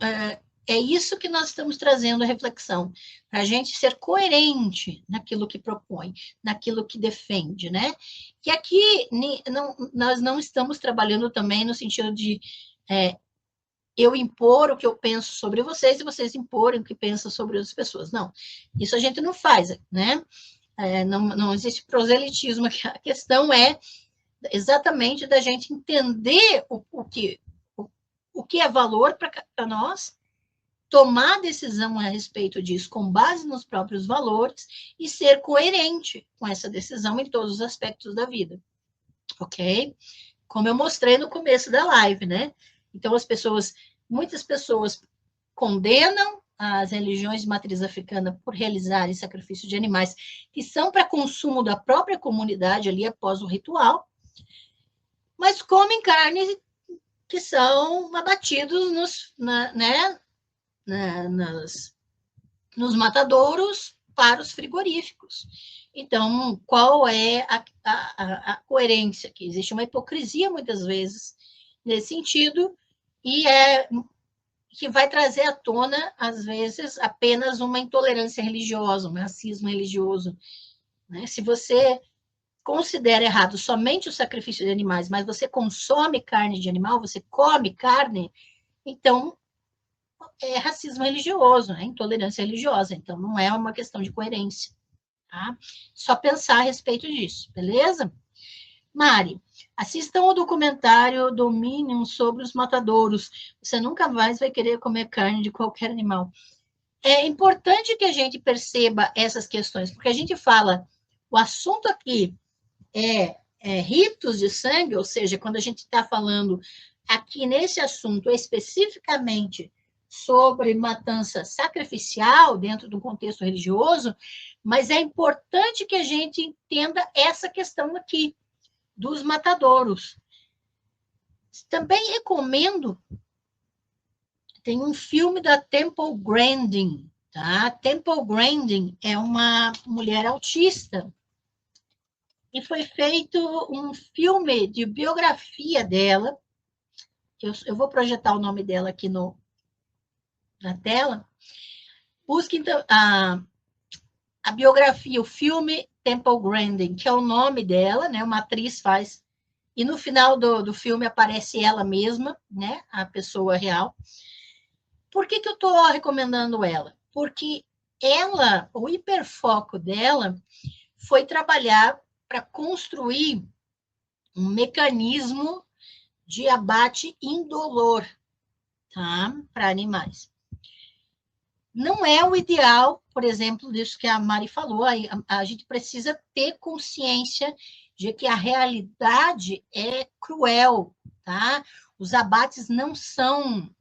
é isso que nós estamos trazendo a reflexão, para a gente ser coerente naquilo que propõe, naquilo que defende, né? E aqui nós não estamos trabalhando também no sentido de eu impor o que eu penso sobre vocês e vocês imporem o que pensam sobre outras pessoas. Não, isso a gente não faz, né? Não existe proselitismo aqui. A questão é exatamente da gente entender o que é valor para nós, tomar decisão a respeito disso com base nos próprios valores e ser coerente com essa decisão em todos os aspectos da vida, ok? Como eu mostrei no começo da live, né? Então, muitas pessoas condenam as religiões de matriz africana por realizarem sacrifício de animais que são para consumo da própria comunidade ali após o ritual, mas comem carne que são abatidos nos matadouros para os frigoríficos. Então, qual é a coerência aqui? Existe uma hipocrisia, muitas vezes, nesse sentido, e que vai trazer à tona, às vezes, apenas uma intolerância religiosa, um racismo religioso. Né? Se você considera errado somente o sacrifício de animais, mas você consome carne de animal, você come carne, então é racismo religioso, é intolerância religiosa, então não é uma questão de coerência. Tá? Só pensar a respeito disso, beleza? Mari, assistam o documentário Dominion sobre os matadouros. Você nunca mais vai querer comer carne de qualquer animal. É importante que a gente perceba essas questões, porque a gente fala, o assunto aqui é ritos de sangue, ou seja, quando a gente está falando aqui nesse assunto especificamente sobre matança sacrificial dentro do contexto religioso, mas é importante que a gente entenda essa questão aqui dos matadouros. Também recomendo, tem um filme da Temple Grandin, tá? Temple Grandin é uma mulher autista e foi feito um filme de biografia dela, eu vou projetar o nome dela aqui na tela. Busque então a biografia, o filme Temple Grandin, que é o nome dela, né? Uma atriz faz. E no final do filme aparece ela mesma, né? A pessoa real. Por que eu estou recomendando ela? Porque ela, o hiperfoco dela foi trabalhar para construir um mecanismo de abate indolor, tá? Para animais. Não é o ideal, por exemplo, disso que a Mari falou, a gente precisa ter consciência de que a realidade é cruel, tá? Os abates não são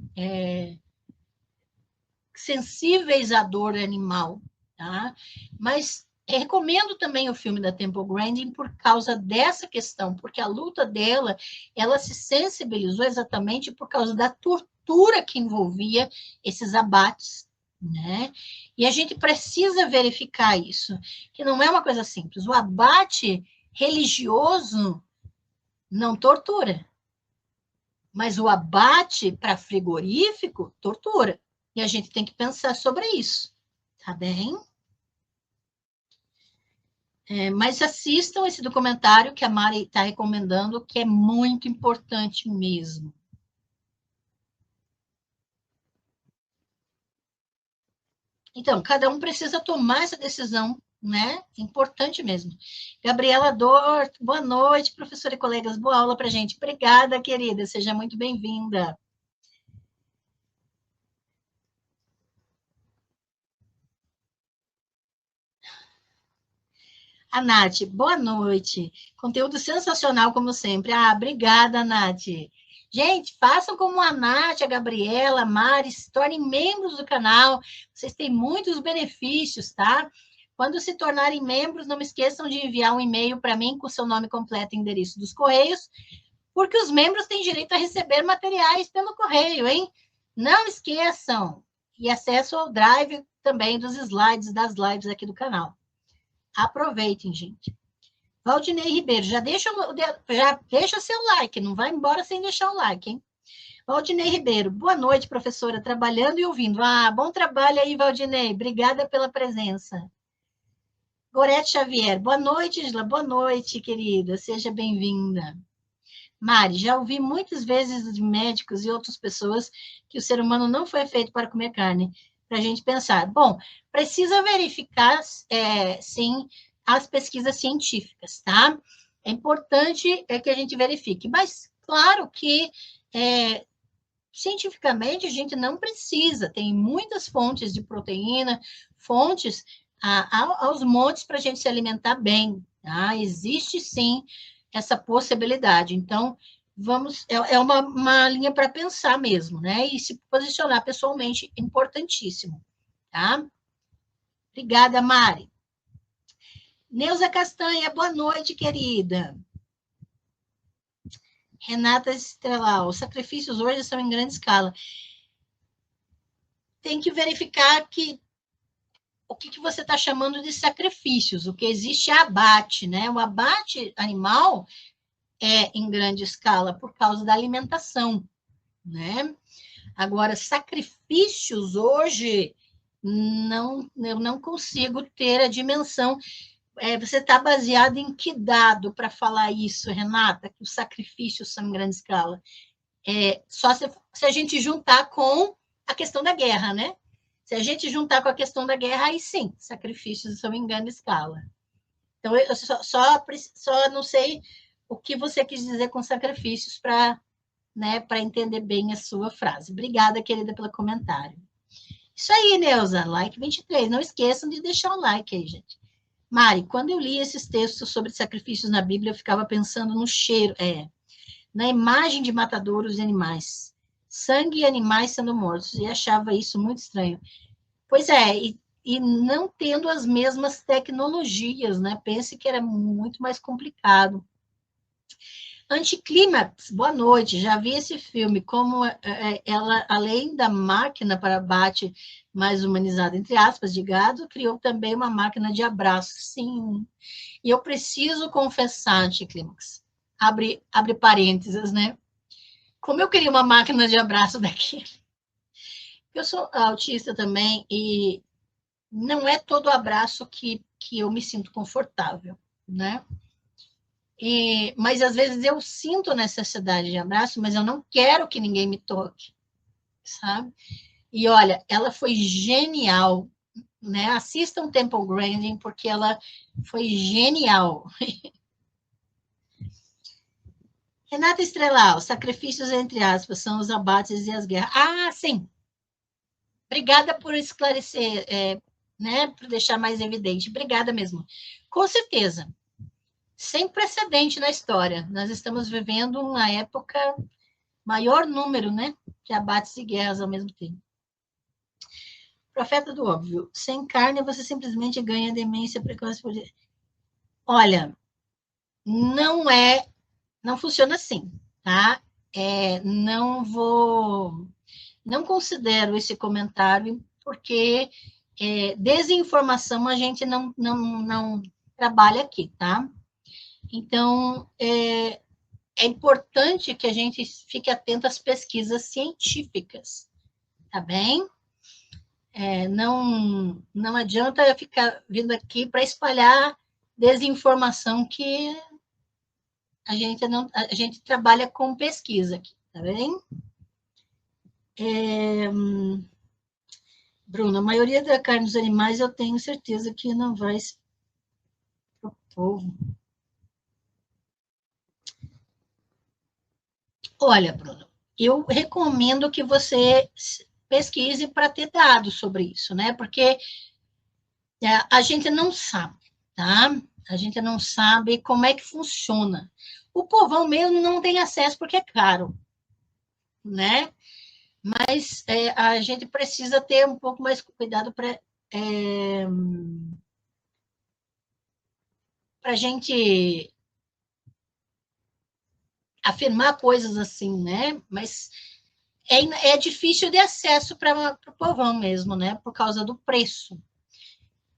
sensíveis à dor animal, tá? Mas recomendo também o filme da Temple Grandin por causa dessa questão, porque a luta dela, ela se sensibilizou exatamente por causa da tortura que envolvia esses abates, né? E a gente precisa verificar isso, que não é uma coisa simples. O abate religioso não tortura, mas o abate para frigorífico tortura. E a gente tem que pensar sobre isso, tá bem? Mas assistam esse documentário que a Mari está recomendando, que é muito importante mesmo. Então, cada um precisa tomar essa decisão, né? Importante mesmo. Gabriela Dor, boa noite, professora e colegas, boa aula para a gente. Obrigada, querida, seja muito bem-vinda. A Nath, boa noite. Conteúdo sensacional, como sempre. Ah, obrigada, Nath. Gente, façam como a Nath, a Gabriela, a Mari, se tornem membros do canal. Vocês têm muitos benefícios, tá? Quando se tornarem membros, não esqueçam de enviar um e-mail para mim com seu nome completo e endereço dos Correios, porque os membros têm direito a receber materiais pelo correio, hein? Não esqueçam. E acesso ao drive também dos slides das lives aqui do canal. Aproveitem, gente. Valdinei Ribeiro, já deixa seu like, não vai embora sem deixar o like, hein? Valdinei Ribeiro, boa noite, professora, trabalhando e ouvindo. Ah, bom trabalho aí, Valdinei, obrigada pela presença. Gorete Xavier, boa noite, Isla, boa noite, querida, seja bem-vinda. Mari, já ouvi muitas vezes de médicos e outras pessoas que o ser humano não foi feito para comer carne, para a gente pensar. Bom, precisa verificar, sim, as pesquisas científicas, tá? É importante que a gente verifique, mas claro que cientificamente a gente não precisa, tem muitas fontes de proteína, fontes aos montes para a gente se alimentar bem, tá? Existe sim essa possibilidade. Então, é uma linha para pensar mesmo, né? E se posicionar pessoalmente, importantíssimo, tá? Obrigada, Mari. Neuza Castanha, boa noite, querida. Renata Estrelau, os sacrifícios hoje são em grande escala. Tem que verificar o que você está chamando de sacrifícios. O que existe é abate, né? O abate animal é em grande escala por causa da alimentação, né? Agora, sacrifícios hoje, eu não consigo ter a dimensão. Você está baseado em que dado para falar isso, Renata, que os sacrifícios são em grande escala? Só se a gente juntar com a questão da guerra, né? Se a gente juntar com a questão da guerra, aí sim, sacrifícios são em grande escala. Então, eu só não sei o que você quis dizer com sacrifícios para, né, para entender bem a sua frase. Obrigada, querida, pelo comentário. Isso aí, Neuza, like 23. Não esqueçam de deixar o like aí, gente. Mari, quando eu li esses textos sobre sacrifícios na Bíblia, eu ficava pensando no cheiro, na imagem de matadouros de animais, sangue e animais sendo mortos, e achava isso muito estranho. Pois é, e não tendo as mesmas tecnologias, né? Pense que era muito mais complicado. Anticlímax, boa noite, já vi esse filme, como ela, além da máquina para abate mais humanizada, entre aspas, de gado, criou também uma máquina de abraço, sim. E eu preciso confessar, Anticlímax, abre parênteses, né? Como eu queria uma máquina de abraço daquele. Eu sou autista também e não é todo abraço que eu me sinto confortável, né? Mas às vezes eu sinto necessidade de abraço, mas eu não quero que ninguém me toque, sabe? E olha, ela foi genial, né? Assistam Temple Grandin, porque ela foi genial. Renata Estrelau, sacrifícios entre aspas, são os abates e as guerras. Ah, sim. Obrigada por esclarecer, né? Por deixar mais evidente. Obrigada mesmo. Com certeza. Sem precedente na história. Nós estamos vivendo uma época maior número, né, de abates e guerras ao mesmo tempo. Profeta do óbvio. Sem carne, você simplesmente ganha demência precoce. Olha, não funciona assim, tá? Não considero esse comentário, porque desinformação a gente não trabalha aqui, tá? Então, é importante que a gente fique atento às pesquisas científicas, tá bem? Não adianta eu ficar vindo aqui para espalhar desinformação que a gente trabalha com pesquisa aqui, tá bem? Bruno, a maioria da carne dos animais eu tenho certeza que não vai para o povo. Olha, Bruno, eu recomendo que você pesquise para ter dados sobre isso, né? Porque a gente não sabe, tá? A gente não sabe como é que funciona. O povão mesmo não tem acesso porque é caro, né? Mas a gente precisa ter um pouco mais cuidado para a gente afirmar coisas assim, né? Mas é difícil de acesso para o povão mesmo, né? Por causa do preço.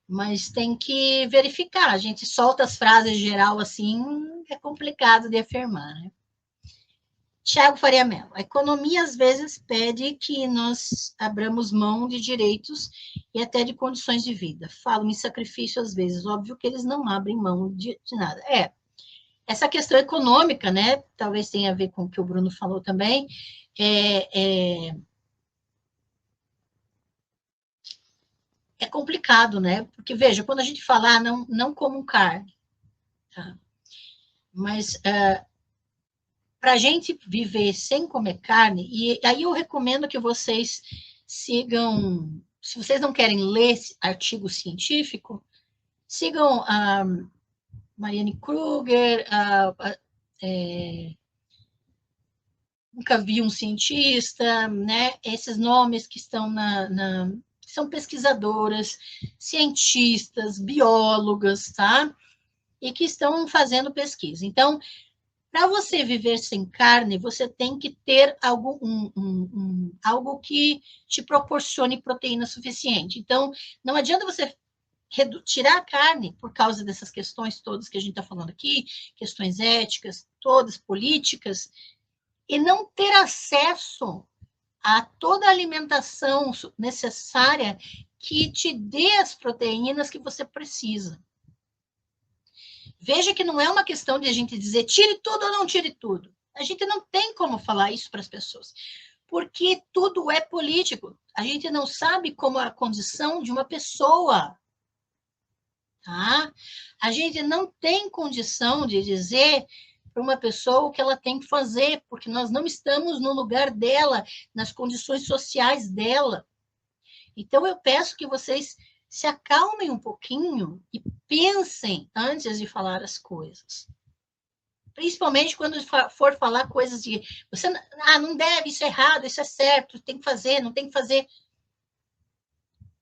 Mas tem que verificar. A gente solta as frases geral assim, é complicado de afirmar, né? Tiago Faria Mello, a economia às vezes pede que nós abramos mão de direitos e até de condições de vida. Falam em sacrifício às vezes, óbvio que eles não abrem mão de nada. Essa questão econômica, né, talvez tenha a ver com o que o Bruno falou também, é complicado, né? Porque, veja, quando a gente fala, não comam carne, tá? Mas para a gente viver sem comer carne, e aí eu recomendo que vocês sigam, se vocês não querem ler artigo científico, sigam a Marianne Kruger, nunca vi um cientista, né? Esses nomes que estão são pesquisadoras, cientistas, biólogas, tá? E que estão fazendo pesquisa. Então, para você viver sem carne, você tem que ter algo que te proporcione proteína suficiente. Então, não adianta você tirar a carne por causa dessas questões todas que a gente está falando aqui, questões éticas, todas políticas, e não ter acesso a toda a alimentação necessária que te dê as proteínas que você precisa. Veja que não é uma questão de a gente dizer tire tudo ou não tire tudo. A gente não tem como falar isso para as pessoas, porque tudo é político. A gente não sabe como é a condição de uma pessoa. Tá? A gente não tem condição de dizer para uma pessoa o que ela tem que fazer, porque nós não estamos no lugar dela, nas condições sociais dela. Então, eu peço que vocês se acalmem um pouquinho e pensem antes de falar as coisas. Principalmente quando for falar coisas de você não deve, isso é errado, isso é certo, tem que fazer, não tem que fazer.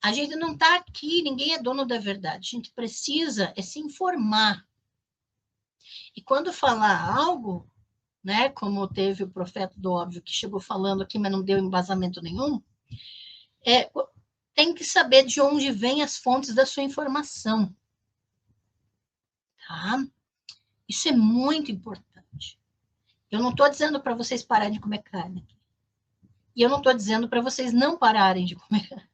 A gente não está aqui, ninguém é dono da verdade. A gente precisa se informar. E quando falar algo, né, como teve o profeta do óbvio que chegou falando aqui, mas não deu embasamento nenhum, tem que saber de onde vêm as fontes da sua informação. Tá? Isso é muito importante. Eu não estou dizendo para vocês pararem de comer carne. E eu não estou dizendo para vocês não pararem de comer carne.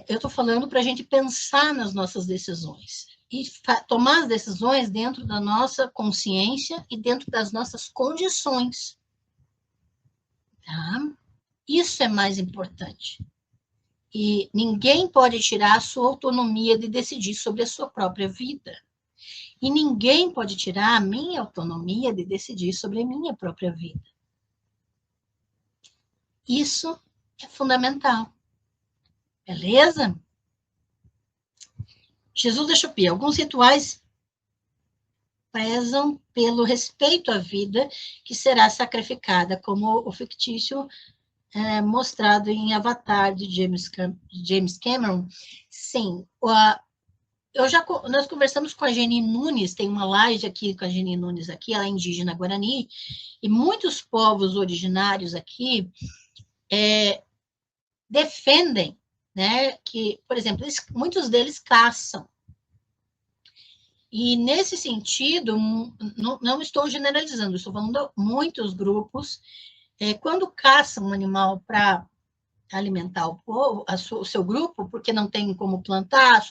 Eu estou falando para a gente pensar nas nossas decisões. E tomar as decisões dentro da nossa consciência e dentro das nossas condições. Tá? Isso é mais importante. E ninguém pode tirar a sua autonomia de decidir sobre a sua própria vida. E ninguém pode tirar a minha autonomia de decidir sobre a minha própria vida. Isso é fundamental. Beleza? Jesus da Chupi, alguns rituais prezam pelo respeito à vida que será sacrificada, como o fictício mostrado em Avatar de James Cameron. Sim, nós conversamos com a Geni Nunes, tem uma live aqui com a Geni Nunes aqui, ela é indígena Guarani, e muitos povos originários aqui defendem, né, que, por exemplo, muitos deles caçam. E, nesse sentido, não estou generalizando, estou falando de muitos grupos, quando caçam um animal para alimentar o povo, o seu grupo, porque não tem como plantar,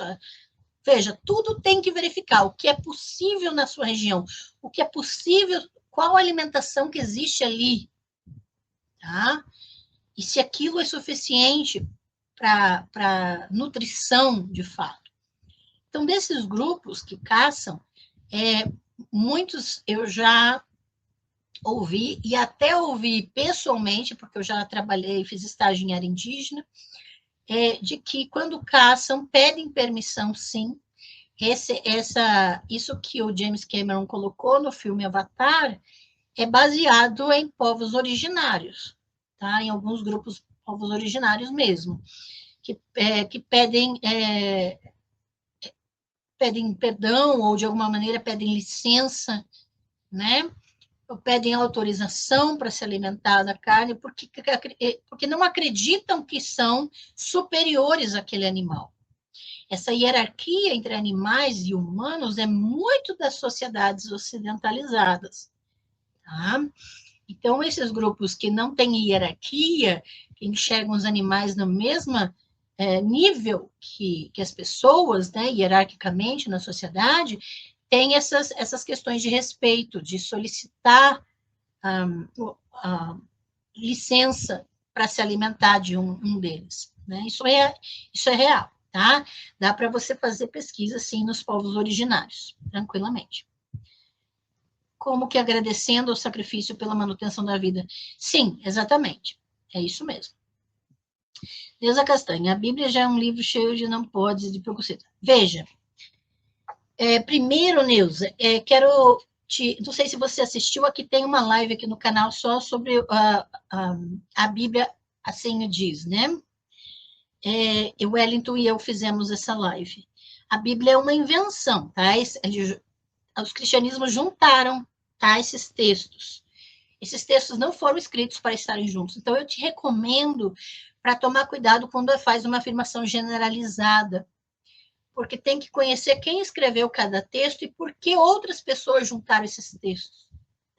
veja, tudo tem que verificar o que é possível na sua região, o que é possível, qual a alimentação que existe ali, tá? E se aquilo é suficiente para nutrição, de fato. Então, desses grupos que caçam, muitos eu já ouvi, e até ouvi pessoalmente, porque eu já trabalhei, fiz estágio em área indígena, de que quando caçam, pedem permissão, sim. Isso que o James Cameron colocou no filme Avatar é baseado em povos originários, tá? Em alguns grupos povos originários mesmo, que pedem perdão ou de alguma maneira pedem licença, né? Ou pedem autorização para se alimentar da carne porque não acreditam que são superiores àquele animal. Essa hierarquia entre animais e humanos é muito das sociedades ocidentalizadas. Tá? Então, esses grupos que não têm hierarquia, que enxergam os animais no mesmo nível que as pessoas, né, hierarquicamente na sociedade, têm essas questões de respeito, de solicitar licença para se alimentar de um deles. Né? Isso é real. Tá? Dá para você fazer pesquisa, sim, nos povos originários, tranquilamente. Como que agradecendo ao sacrifício pela manutenção da vida. Sim, exatamente. É isso mesmo. Neuza Castanha, a Bíblia já é um livro cheio de não podes, de preconceito. Veja, primeiro, Neuza, quero não sei se você assistiu, aqui tem uma live aqui no canal só sobre a Bíblia, assim o diz, né? O Wellington e eu fizemos essa live. A Bíblia é uma invenção, tá? Os cristianismos juntaram, tá, esses textos. Esses textos não foram escritos para estarem juntos. Então, eu te recomendo para tomar cuidado quando faz uma afirmação generalizada, porque tem que conhecer quem escreveu cada texto e por que outras pessoas juntaram esses textos,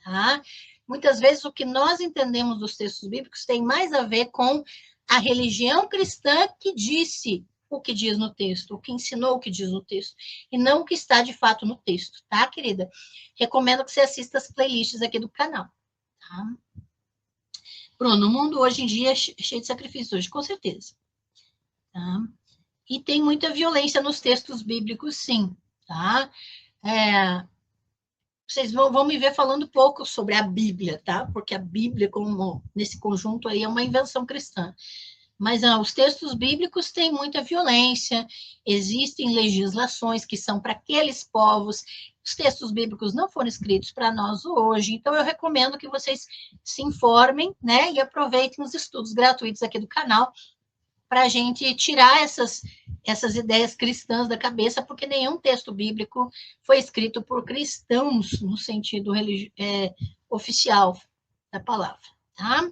tá? Muitas vezes o que nós entendemos dos textos bíblicos tem mais a ver com a religião cristã que disse o que diz no texto, o que ensinou o que diz no texto, e não o que está de fato no texto, tá, querida? Recomendo que você assista as playlists aqui do canal, tá? Bruno, o mundo hoje em dia é cheio de sacrifícios hoje, com certeza. Tá? E tem muita violência nos textos bíblicos, sim, tá? Vocês vão me ver falando pouco sobre a Bíblia, tá? Porque a Bíblia, como nesse conjunto aí, é uma invenção cristã. Mas os textos bíblicos têm muita violência, existem legislações que são para aqueles povos. Os textos bíblicos não foram escritos para nós hoje, então eu recomendo que vocês se informem, né? E aproveitem os estudos gratuitos aqui do canal para a gente tirar essas ideias cristãs da cabeça, porque nenhum texto bíblico foi escrito por cristãos no sentido oficial da palavra, tá?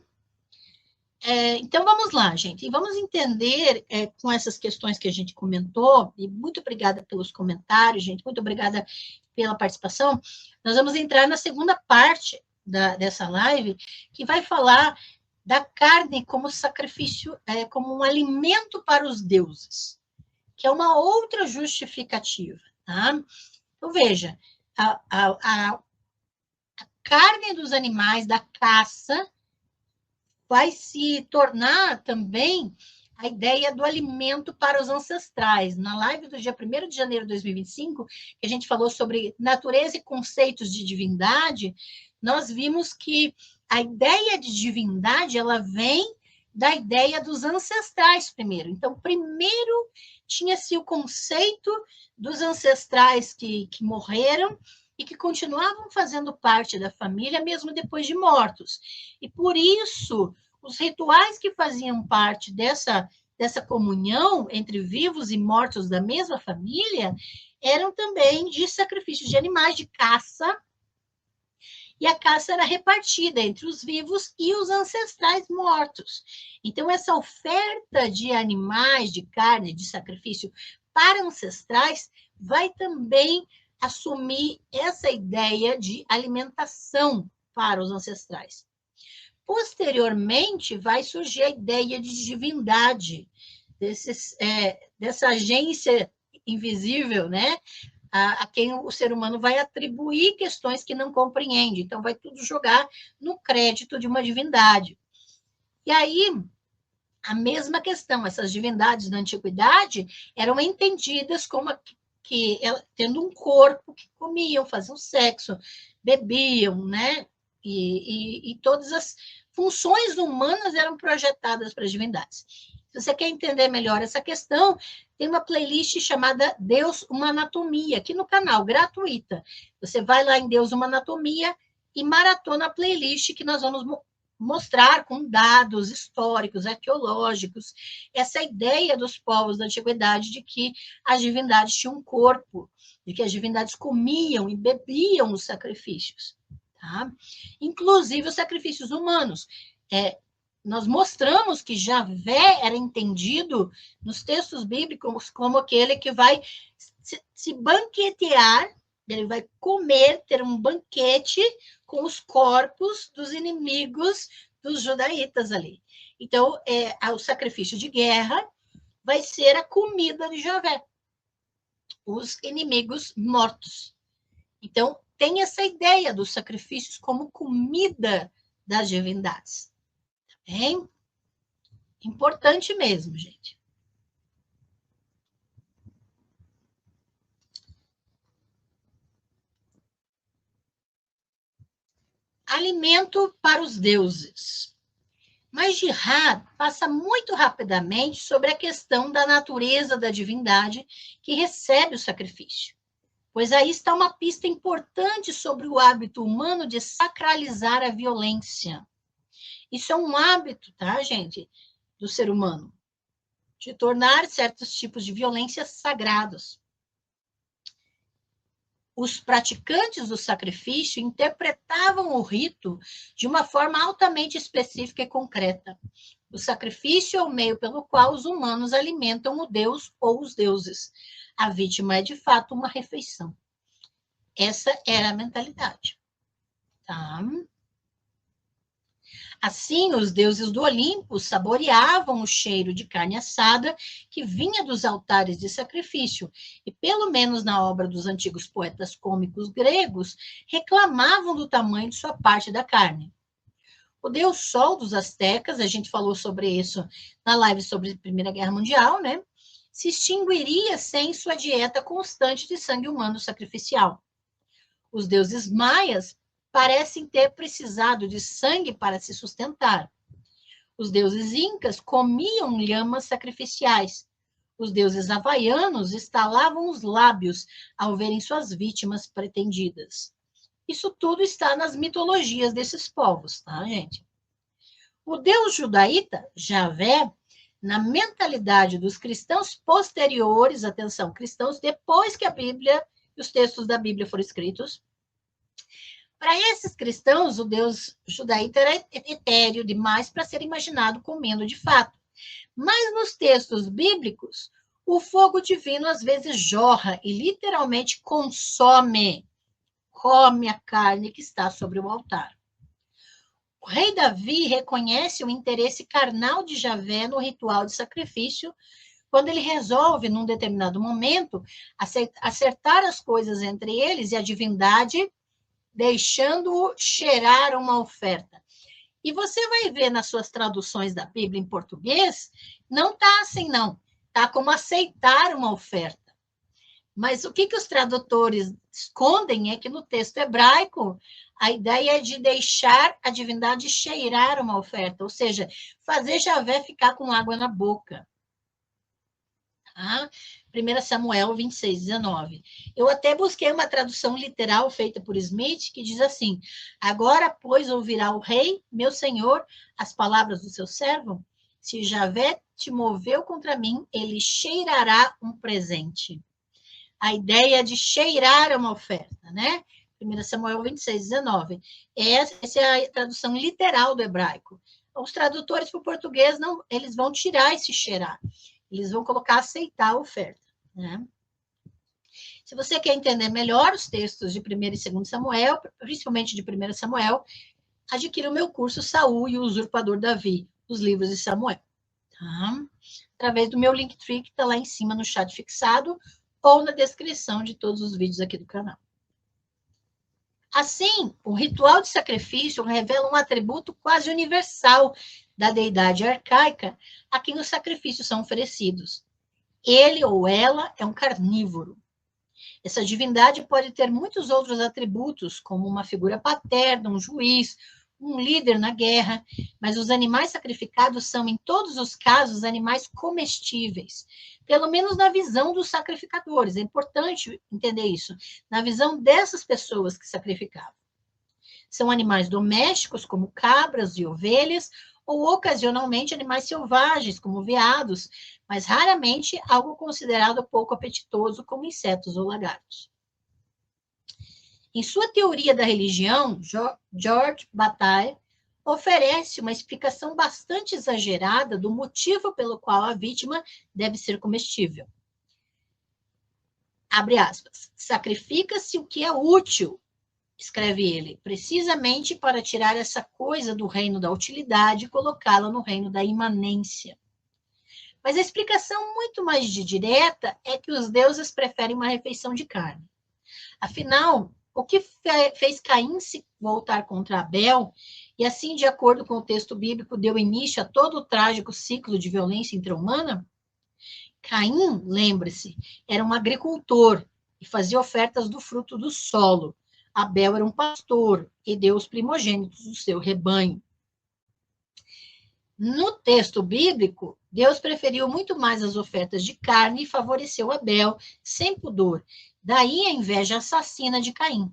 Então, vamos lá, gente, e vamos entender com essas questões que a gente comentou, e muito obrigada pelos comentários, gente, muito obrigada pela participação. Nós vamos entrar na segunda parte dessa live, que vai falar da carne como sacrifício, como um alimento para os deuses, que é uma outra justificativa, tá? Então, veja, a carne dos animais, da caça, vai se tornar também a ideia do alimento para os ancestrais. Na live do dia 1º de janeiro de 2025, que a gente falou sobre natureza e conceitos de divindade, nós vimos que a ideia de divindade, ela vem da ideia dos ancestrais primeiro. Então, primeiro tinha-se o conceito dos ancestrais que morreram e que continuavam fazendo parte da família mesmo depois de mortos. E por isso, os rituais que faziam parte dessa comunhão entre vivos e mortos da mesma família eram também de sacrifício de animais, de caça, e a caça era repartida entre os vivos e os ancestrais mortos. Então, essa oferta de animais, de carne, de sacrifício para ancestrais, vai também assumir essa ideia de alimentação para os ancestrais. Posteriormente, vai surgir a ideia de divindade, dessa agência invisível, né? A quem o ser humano vai atribuir questões que não compreende. Então, vai tudo jogar no crédito de uma divindade. E aí, a mesma questão, essas divindades da antiguidade eram entendidas como tendo um corpo, que comiam, faziam sexo, bebiam, né? E todas as funções humanas eram projetadas para as divindades. Se você quer entender melhor essa questão, tem uma playlist chamada Deus, uma Anatomia, aqui no canal, gratuita. Você vai lá em Deus, uma Anatomia e maratona a playlist que nós vamos mostrar com dados históricos, arqueológicos, essa ideia dos povos da antiguidade de que as divindades tinham um corpo, de que as divindades comiam e bebiam os sacrifícios. Tá? Inclusive os sacrifícios humanos. Nós mostramos que Javé era entendido nos textos bíblicos como aquele que vai se banquetear, ele vai comer, ter um banquete com os corpos dos inimigos dos judaítas ali. Então, o sacrifício de guerra vai ser a comida de Javé, os inimigos mortos. Então, tem essa ideia dos sacrifícios como comida das divindades. Tá bem? Importante mesmo, gente. Alimento para os deuses. Mas Jihad passa muito rapidamente sobre a questão da natureza da divindade que recebe o sacrifício. Pois aí está uma pista importante sobre o hábito humano de sacralizar a violência. Isso é um hábito, tá, gente, do ser humano, de tornar certos tipos de violência sagrados. Os praticantes do sacrifício interpretavam o rito de uma forma altamente específica e concreta. O sacrifício é o meio pelo qual os humanos alimentam o Deus ou os deuses. A vítima é, de fato, uma refeição. Essa era a mentalidade. Tá? Assim, os deuses do Olimpo saboreavam o cheiro de carne assada que vinha dos altares de sacrifício, e, pelo menos na obra dos antigos poetas cômicos gregos, reclamavam do tamanho de sua parte da carne. O deus Sol dos astecas, a gente falou sobre isso na live sobre a Primeira Guerra Mundial, né? Se extinguiria sem sua dieta constante de sangue humano sacrificial. Os deuses maias parecem ter precisado de sangue para se sustentar. Os deuses incas comiam lhamas sacrificiais. Os deuses havaianos estalavam os lábios ao verem suas vítimas pretendidas. Isso tudo está nas mitologias desses povos, tá, gente? O deus judaíta, Javé, na mentalidade dos cristãos posteriores, atenção, cristãos depois que a Bíblia e os textos da Bíblia foram escritos, para esses cristãos, o Deus judaíta era etéreo demais para ser imaginado comendo de fato. Mas nos textos bíblicos, o fogo divino às vezes jorra e literalmente come a carne que está sobre o altar. O rei Davi reconhece o interesse carnal de Javé no ritual de sacrifício, quando ele resolve, num determinado momento, acertar as coisas entre eles e a divindade, deixando-o cheirar uma oferta. E você vai ver nas suas traduções da Bíblia em português, não está assim, não. Está como aceitar uma oferta. Mas o que os tradutores escondem é que no texto hebraico, a ideia é de deixar a divindade cheirar uma oferta, ou seja, fazer Javé ficar com água na boca. Tá? 1 Samuel 26, 19. Eu até busquei uma tradução literal feita por Smith, que diz assim: agora, pois, ouvirá o rei, meu senhor, as palavras do seu servo? Se Javé te moveu contra mim, ele cheirará um presente. A ideia de cheirar uma oferta, né? 1 Samuel 26, 19. Essa é a tradução literal do hebraico. Os tradutores para o português, não, eles vão tirar esse cheirar. Eles vão colocar aceitar a oferta, né? Se você quer entender melhor os textos de 1 e 2 Samuel, principalmente de 1 Samuel, adquira o meu curso Saul e o Usurpador Davi, os livros de Samuel. Tá? Através do meu Linktree, que está lá em cima no chat fixado, ou na descrição de todos os vídeos aqui do canal. Assim, o ritual de sacrifício revela um atributo quase universal da deidade arcaica a quem os sacrifícios são oferecidos. Ele ou ela é um carnívoro. Essa divindade pode ter muitos outros atributos, como uma figura paterna, um juiz, um líder na guerra, mas os animais sacrificados são, em todos os casos, animais comestíveis, pelo menos na visão dos sacrificadores. É importante entender isso, na visão dessas pessoas que sacrificavam. São animais domésticos, como cabras e ovelhas, ou ocasionalmente animais selvagens, como veados, mas raramente algo considerado pouco apetitoso, como insetos ou lagartos. Em sua teoria da religião, George Bataille oferece uma explicação bastante exagerada do motivo pelo qual a vítima deve ser comestível. Abre aspas. Sacrifica-se o que é útil, escreve ele, precisamente para tirar essa coisa do reino da utilidade e colocá-la no reino da imanência. Mas a explicação muito mais direta é que os deuses preferem uma refeição de carne. Afinal, o que fez Caim se voltar contra Abel, e assim, de acordo com o texto bíblico, deu início a todo o trágico ciclo de violência intra-humana? Caim, lembre-se, era um agricultor e fazia ofertas do fruto do solo. Abel era um pastor e deu os primogênitos do seu rebanho. No texto bíblico, Deus preferiu muito mais as ofertas de carne e favoreceu Abel sem pudor, Daí a inveja assassina de Caim.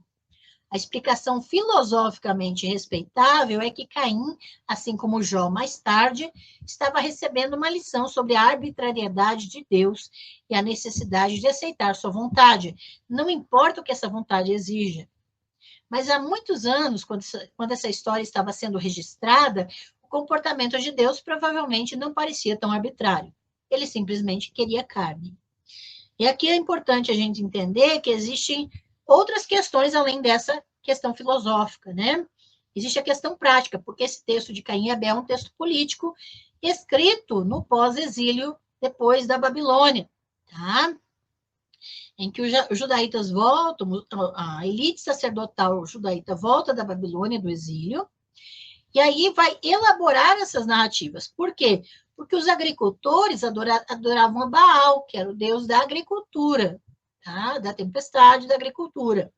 A explicação filosoficamente respeitável é que Caim, assim como Jó mais tarde, estava recebendo uma lição sobre a arbitrariedade de Deus e a necessidade de aceitar sua vontade, não importa o que essa vontade exija. Mas há muitos anos, quando essa história estava sendo registrada, o comportamento de Deus provavelmente não parecia tão arbitrário. Ele simplesmente queria carne. E aqui é importante a gente entender que existem outras questões além dessa questão filosófica, né? Existe a questão prática, porque esse texto de Caim e Abel é um texto político escrito no pós-exílio depois da Babilônia, tá? Em que os judaítas voltam, a elite sacerdotal judaíta volta da Babilônia, do exílio, e aí vai elaborar essas narrativas. Por quê? Porque os agricultores adoravam a Baal, que era o deus da agricultura, tá? Da tempestade, da agricultura.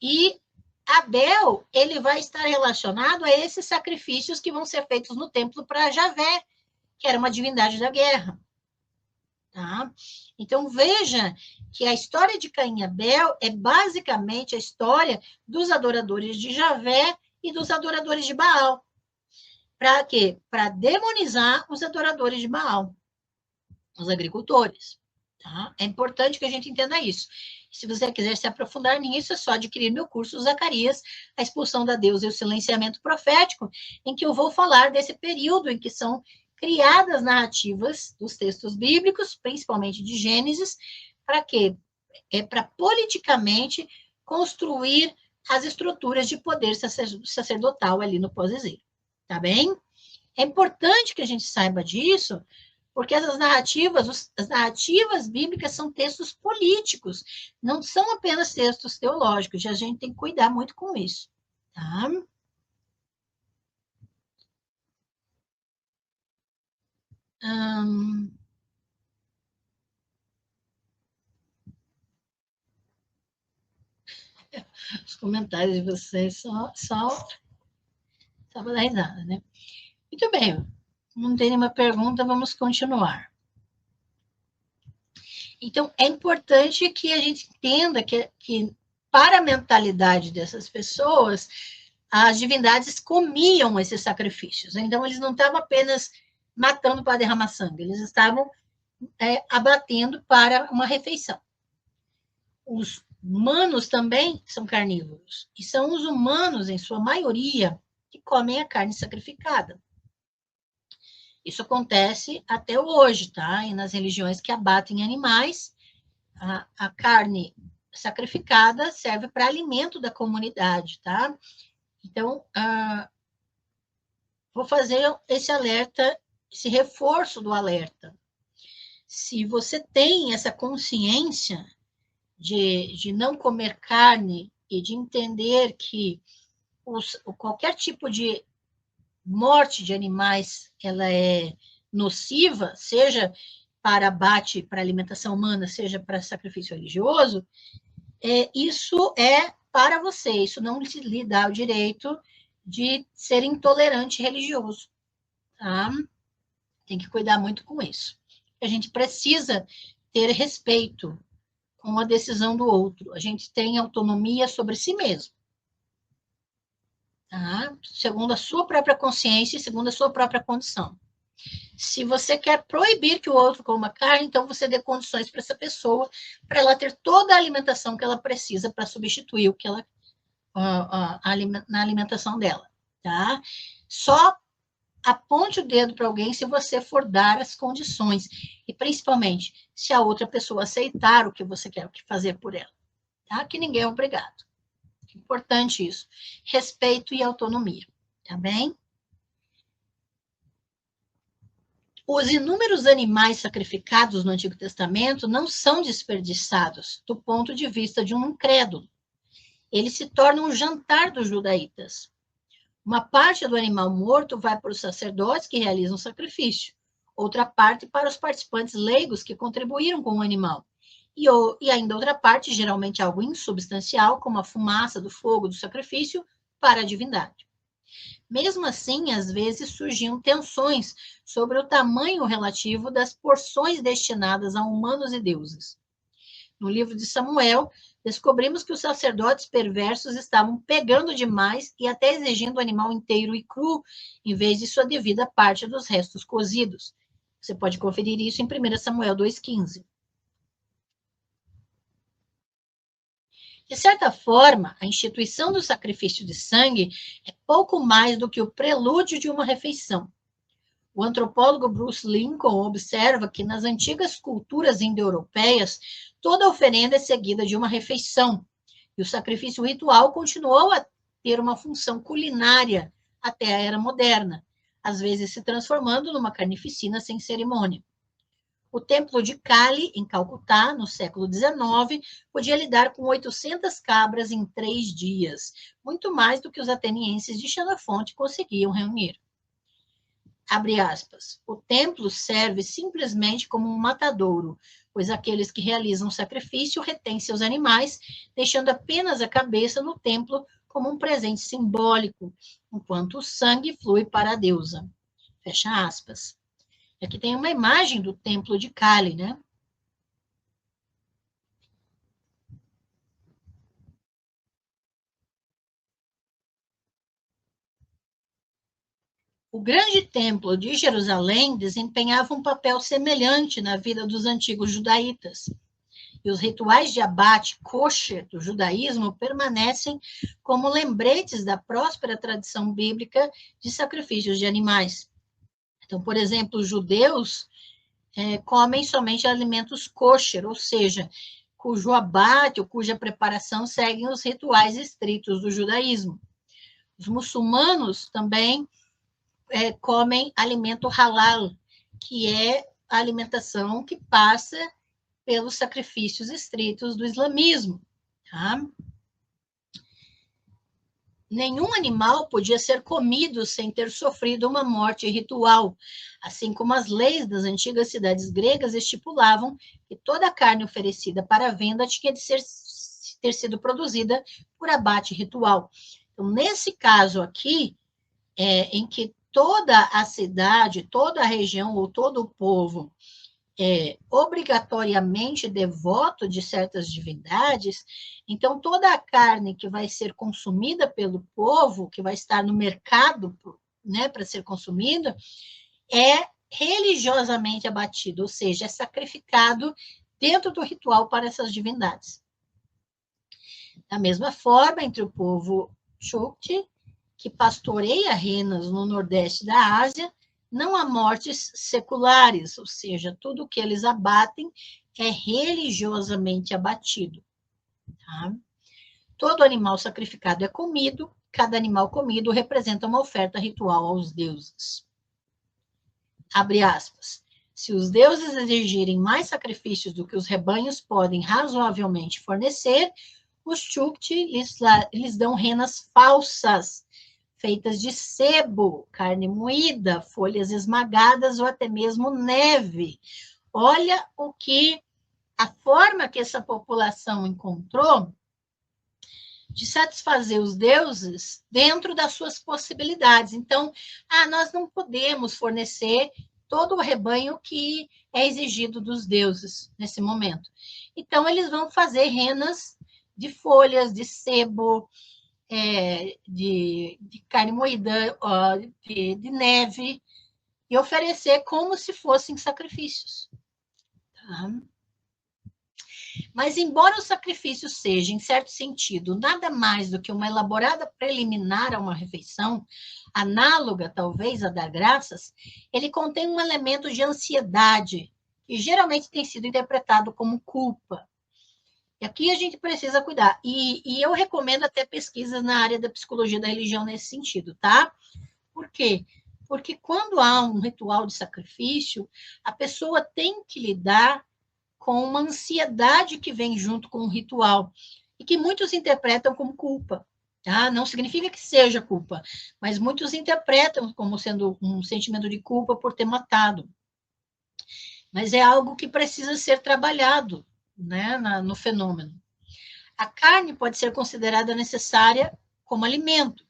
E Abel, ele vai estar relacionado a esses sacrifícios que vão ser feitos no templo para Javé, que era uma divindade da guerra. Tá? Então, veja que a história de Caim e Abel é basicamente a história dos adoradores de Javé e dos adoradores de Baal. Para quê? Para demonizar os adoradores de Baal, os agricultores. Tá? É importante que a gente entenda isso. Se você quiser se aprofundar nisso, é só adquirir meu curso Zacarias, a expulsão da deusa e o silenciamento profético, em que eu vou falar desse período em que são criadas narrativas dos textos bíblicos, principalmente de Gênesis, para quê? É para politicamente construir as estruturas de poder sacerdotal ali no pós-exílio. Tá bem? É importante que a gente saiba disso, porque as narrativas bíblicas são textos políticos, não são apenas textos teológicos, e a gente tem que cuidar muito com isso, tá? Os comentários de vocês só para dar risada, né? Muito bem, não tem nenhuma pergunta, vamos continuar. Então, é importante que a gente entenda que para a mentalidade dessas pessoas, as divindades comiam esses sacrifícios. Então, eles não estavam apenas matando para derramar sangue, eles estavam abatendo para uma refeição. Os humanos também são carnívoros, e são os humanos, em sua maioria, que comem a carne sacrificada. Isso acontece até hoje, tá? E nas religiões que abatem animais, a carne sacrificada serve para alimento da comunidade, tá? Então, vou fazer esse alerta, esse reforço do alerta. Se você tem essa consciência de não comer carne e de entender que qualquer tipo de morte de animais ela é nociva, seja para abate, para alimentação humana, seja para sacrifício religioso, isso é para você, isso não lhe dá o direito de ser intolerante religioso, tá? Tem que cuidar muito com isso. A gente precisa ter respeito com a decisão do outro. A gente tem autonomia sobre si mesmo. Tá? Segundo a sua própria consciência e segundo a sua própria condição. Se você quer proibir que o outro coma carne, então você dê condições para essa pessoa, para ela ter toda a alimentação que ela precisa para substituir o que ela na alimentação dela, tá? Só aponte o dedo para alguém se você for dar as condições e principalmente se a outra pessoa aceitar o que você quer fazer por ela, tá? Que ninguém é obrigado. Importante isso. Respeito e autonomia, tá bem? Os inúmeros animais sacrificados no Antigo Testamento não são desperdiçados do ponto de vista de um incrédulo. Eles se tornam um jantar dos judaítas. Uma parte do animal morto vai para os sacerdotes que realizam o sacrifício, outra parte para os participantes leigos que contribuíram com o animal, e ainda outra parte, geralmente algo insubstancial, como a fumaça do fogo do sacrifício, para a divindade. Mesmo assim, às vezes surgiam tensões sobre o tamanho relativo das porções destinadas a humanos e deuses. No livro de Samuel, descobrimos que os sacerdotes perversos estavam pegando demais e até exigindo o animal inteiro e cru, em vez de sua devida parte dos restos cozidos. Você pode conferir isso em 1 Samuel 2,15. De certa forma, a instituição do sacrifício de sangue é pouco mais do que o prelúdio de uma refeição. O antropólogo Bruce Lincoln observa que nas antigas culturas indo-europeias, toda oferenda é seguida de uma refeição, e o sacrifício ritual continuou a ter uma função culinária até a era moderna, às vezes se transformando numa carnificina sem cerimônia. O templo de Kali, em Calcutá, no século XIX, podia lidar com 800 cabras em 3 dias, muito mais do que os atenienses de Xenofonte conseguiam reunir. Abre aspas. O templo serve simplesmente como um matadouro, pois aqueles que realizam sacrifício retêm seus animais, deixando apenas a cabeça no templo como um presente simbólico, enquanto o sangue flui para a deusa. Fecha aspas. Aqui tem uma imagem do templo de Kali, né? O grande templo de Jerusalém desempenhava um papel semelhante na vida dos antigos judaítas. E os rituais de abate kosher do judaísmo permanecem como lembretes da próspera tradição bíblica de sacrifícios de animais. Então, por exemplo, os judeus comem somente alimentos kosher, ou seja, cujo abate ou cuja preparação seguem os rituais estritos do judaísmo. Os muçulmanos também comem alimento halal, que é a alimentação que passa pelos sacrifícios estritos do islamismo. Tá? Nenhum animal podia ser comido sem ter sofrido uma morte ritual, assim como as leis das antigas cidades gregas estipulavam que toda a carne oferecida para venda tinha de ter sido produzida por abate ritual. Então, nesse caso aqui, em que toda a cidade, toda a região ou todo o povo obrigatoriamente devoto de certas divindades, então toda a carne que vai ser consumida pelo povo, que vai estar no mercado, né, para ser consumida, é religiosamente abatido, ou seja, é sacrificado dentro do ritual para essas divindades. Da mesma forma, entre o povo Chukchi, que pastoreia renas no nordeste da Ásia, não há mortes seculares, ou seja, tudo que eles abatem é religiosamente abatido. Tá? Todo animal sacrificado é comido, cada animal comido representa uma oferta ritual aos deuses. Abre aspas. Se os deuses exigirem mais sacrifícios do que os rebanhos podem razoavelmente fornecer, os Chukchi lhes dão renas falsas, feitas de sebo, carne moída, folhas esmagadas ou até mesmo neve. Olha a forma que essa população encontrou de satisfazer os deuses dentro das suas possibilidades. Então, nós não podemos fornecer todo o rebanho que é exigido dos deuses nesse momento. Então, eles vão fazer renas de folhas, de sebo, de carne moída, de neve, e oferecer como se fossem sacrifícios. Tá? Mas, embora o sacrifício seja, em certo sentido, nada mais do que uma elaborada preliminar a uma refeição, análoga, talvez, a dar graças, ele contém um elemento de ansiedade, que geralmente tem sido interpretado como culpa. E aqui a gente precisa cuidar. E eu recomendo até pesquisas na área da psicologia da religião nesse sentido, tá? Por quê? Porque quando há um ritual de sacrifício, a pessoa tem que lidar com uma ansiedade que vem junto com o ritual, e que muitos interpretam como culpa. Tá? Não significa que seja culpa, mas muitos interpretam como sendo um sentimento de culpa por ter matado. Mas é algo que precisa ser trabalhado, né, no fenômeno. A carne pode ser considerada necessária como alimento.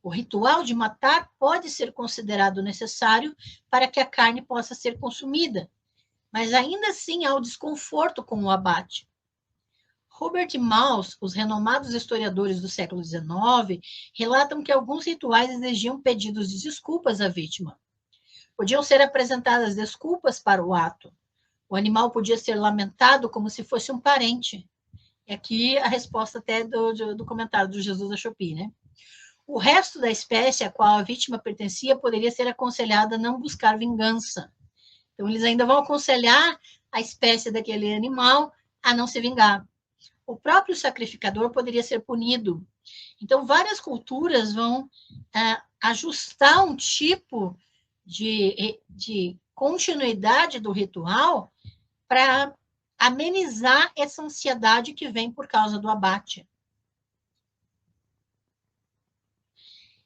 O ritual de matar pode ser considerado necessário para que a carne possa ser consumida, mas ainda assim há o desconforto com o abate. Robert Maus, os renomados historiadores do século XIX, relatam que alguns rituais exigiam pedidos de desculpas à vítima. Podiam ser apresentadas desculpas para o ato. O animal podia ser lamentado como se fosse um parente. E aqui a resposta até do comentário do Jesus da Shopee, né? O resto da espécie a qual a vítima pertencia poderia ser aconselhada a não buscar vingança. Então, eles ainda vão aconselhar a espécie daquele animal a não se vingar. O próprio sacrificador poderia ser punido. Então, várias culturas vão ajustar um tipo de continuidade do ritual para amenizar essa ansiedade que vem por causa do abate.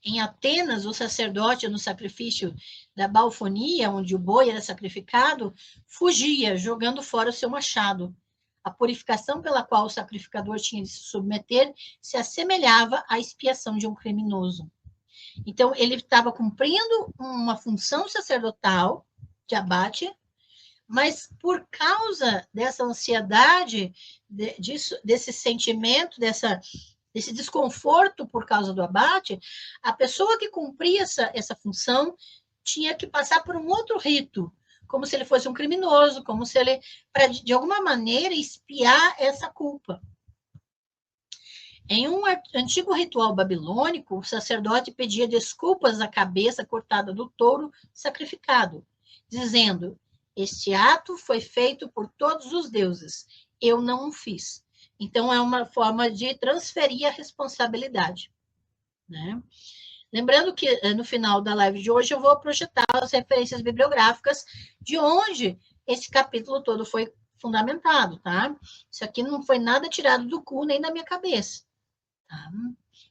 Em Atenas, o sacerdote, no sacrifício da balfonia, onde o boi era sacrificado, fugia, jogando fora o seu machado. A purificação pela qual o sacrificador tinha de se submeter se assemelhava à expiação de um criminoso. Então, ele estava cumprindo uma função sacerdotal de abate, mas por causa dessa ansiedade, desse sentimento, desse desconforto por causa do abate, a pessoa que cumpria essa função tinha que passar por um outro rito, como se ele fosse um criminoso, como se ele, para de alguma maneira, expiar essa culpa. Em um antigo ritual babilônico, o sacerdote pedia desculpas à cabeça cortada do touro sacrificado, dizendo: este ato foi feito por todos os deuses, eu não o fiz. Então, é uma forma de transferir a responsabilidade, né? Lembrando que no final da live de hoje eu vou projetar as referências bibliográficas de onde esse capítulo todo foi fundamentado, tá? Isso aqui não foi nada tirado do cu nem da minha cabeça. Tá?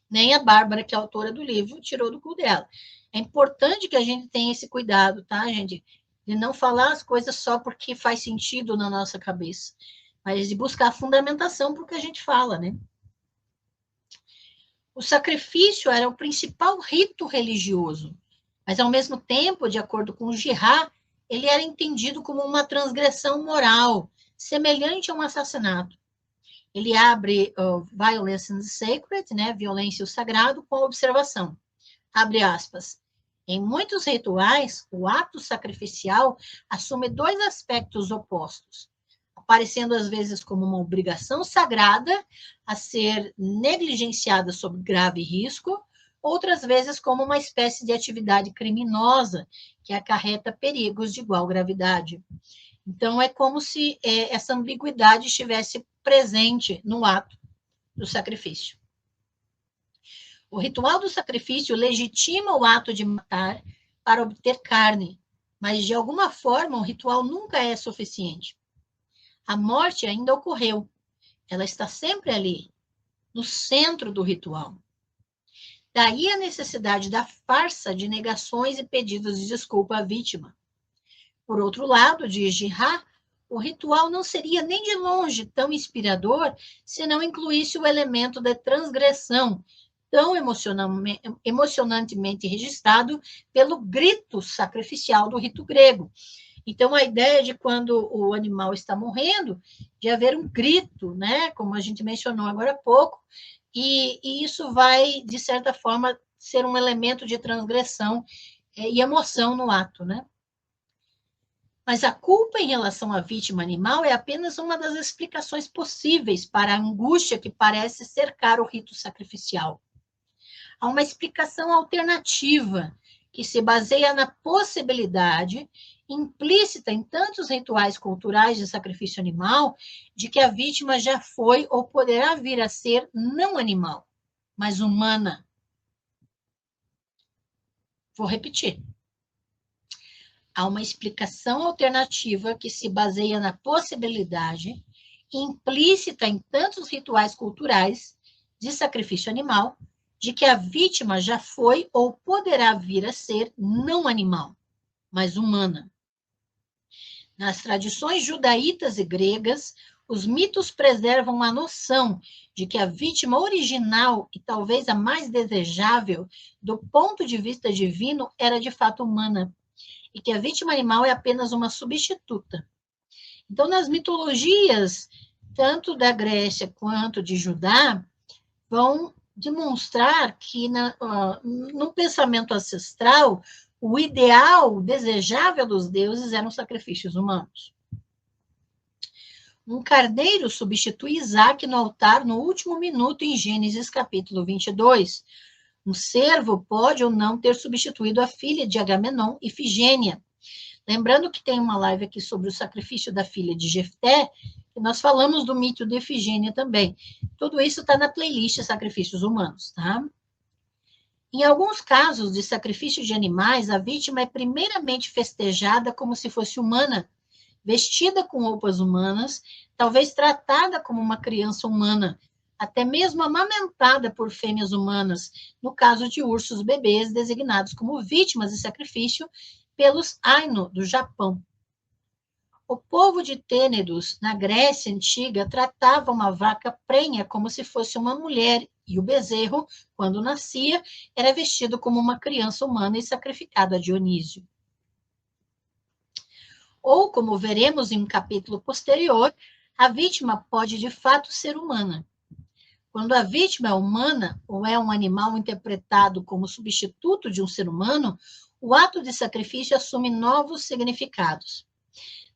Nem a Bárbara, que é a autora do livro, tirou do cu dela. É importante que a gente tenha esse cuidado, tá, gente? De não falar as coisas só porque faz sentido na nossa cabeça, mas de buscar a fundamentação para o que a gente fala, né? O sacrifício era o principal rito religioso, mas, ao mesmo tempo, de acordo com o Girard, ele era entendido como uma transgressão moral, semelhante a um assassinato. Ele abre Violence in the Sacred, né, violência e o sagrado, com a observação, abre aspas, em muitos rituais, o ato sacrificial assume dois aspectos opostos, aparecendo às vezes como uma obrigação sagrada a ser negligenciada sob grave risco, outras vezes como uma espécie de atividade criminosa que acarreta perigos de igual gravidade. Então, é como se essa ambiguidade estivesse presente no ato do sacrifício. O ritual do sacrifício legitima o ato de matar para obter carne, mas, de alguma forma, o ritual nunca é suficiente. A morte ainda ocorreu. Ela está sempre ali, no centro do ritual. Daí a necessidade da farsa de negações e pedidos de desculpa à vítima. Por outro lado, diz Girard, o ritual não seria nem de longe tão inspirador se não incluísse o elemento da transgressão, tão emocionantemente registrado pelo grito sacrificial do rito grego. Então, a ideia de quando o animal está morrendo, de haver um grito, né, como a gente mencionou agora há pouco, e isso vai, de certa forma, ser um elemento de transgressão e emoção no ato, né? Mas a culpa em relação à vítima animal é apenas uma das explicações possíveis para a angústia que parece cercar o rito sacrificial. Há uma explicação alternativa que se baseia na possibilidade implícita em tantos rituais culturais de sacrifício animal de que a vítima já foi ou poderá vir a ser não animal, mas humana. Vou repetir. Há uma explicação alternativa que se baseia na possibilidade implícita em tantos rituais culturais de sacrifício animal de que a vítima já foi ou poderá vir a ser não animal, mas humana. Nas tradições judaítas e gregas, os mitos preservam a noção de que a vítima original e talvez a mais desejável do ponto de vista divino era de fato humana, e que a vítima animal é apenas uma substituta. Então, nas mitologias tanto da Grécia quanto de Judá, vão demonstrar que no pensamento ancestral, o ideal, o desejável dos deuses eram sacrifícios humanos. Um carneiro substitui Isaac no altar no último minuto em Gênesis capítulo 22. Um servo pode ou não ter substituído a filha de Agamenon, Ifigênia. Lembrando que tem uma live aqui sobre o sacrifício da filha de Jefté, que nós falamos do mito de Ifigênia também. Tudo isso está na playlist Sacrifícios Humanos, tá? Em alguns casos de sacrifício de animais, a vítima é primeiramente festejada como se fosse humana, vestida com roupas humanas, talvez tratada como uma criança humana, até mesmo amamentada por fêmeas humanas, no caso de ursos bebês designados como vítimas de sacrifício pelos Ainu do Japão. O povo de Tênedos, na Grécia Antiga, tratava uma vaca prenha como se fosse uma mulher, e o bezerro, quando nascia, era vestido como uma criança humana e sacrificado a Dionísio. Ou, como veremos em um capítulo posterior, a vítima pode de fato ser humana. Quando a vítima é humana ou é um animal interpretado como substituto de um ser humano, o ato de sacrifício assume novos significados.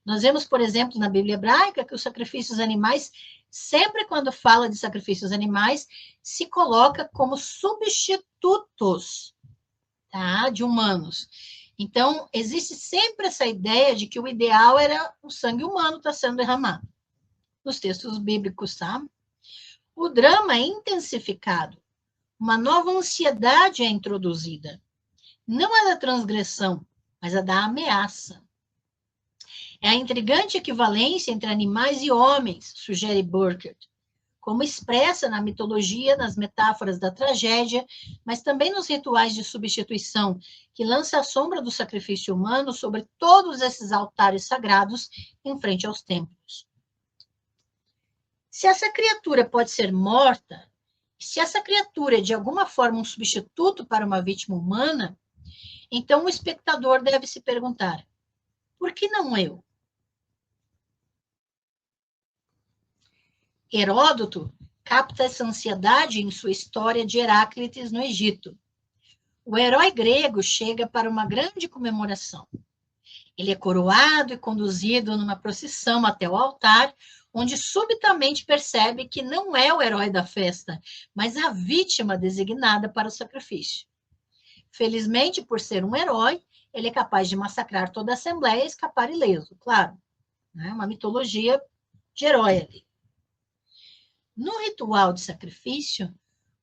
Nós vemos, por exemplo, na Bíblia hebraica, que os sacrifícios animais, sempre quando fala de sacrifícios animais, se coloca como substitutos, tá, de humanos. Então, existe sempre essa ideia de que o ideal era o sangue humano estar sendo derramado. Nos textos bíblicos, tá? O drama é intensificado. Uma nova ansiedade é introduzida. Não a da transgressão, mas a da ameaça. É a intrigante equivalência entre animais e homens, sugere Burkert, como expressa na mitologia, nas metáforas da tragédia, mas também nos rituais de substituição, que lança a sombra do sacrifício humano sobre todos esses altares sagrados em frente aos templos. Se essa criatura pode ser morta, se essa criatura é de alguma forma um substituto para uma vítima humana, então o espectador deve se perguntar: por que não eu? Heródoto capta essa ansiedade em sua história de Heráclides no Egito. O herói grego chega para uma grande comemoração. Ele é coroado e conduzido numa procissão até o altar, onde subitamente percebe que não é o herói da festa, mas a vítima designada para o sacrifício. Felizmente, por ser um herói, ele é capaz de massacrar toda a assembleia e escapar ileso, claro. Né? Uma mitologia de herói ali. No ritual de sacrifício,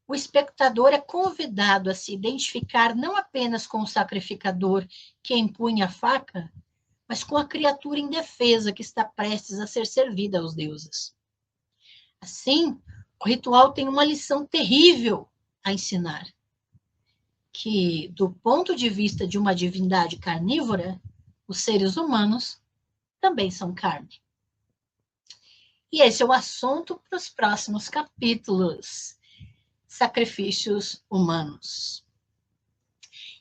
o espectador é convidado a se identificar não apenas com o sacrificador que empunha a faca, mas com a criatura indefesa que está prestes a ser servida aos deuses. Assim, o ritual tem uma lição terrível a ensinar, que, do ponto de vista de uma divindade carnívora, os seres humanos também são carne. E esse é o assunto para os próximos capítulos, sacrifícios humanos.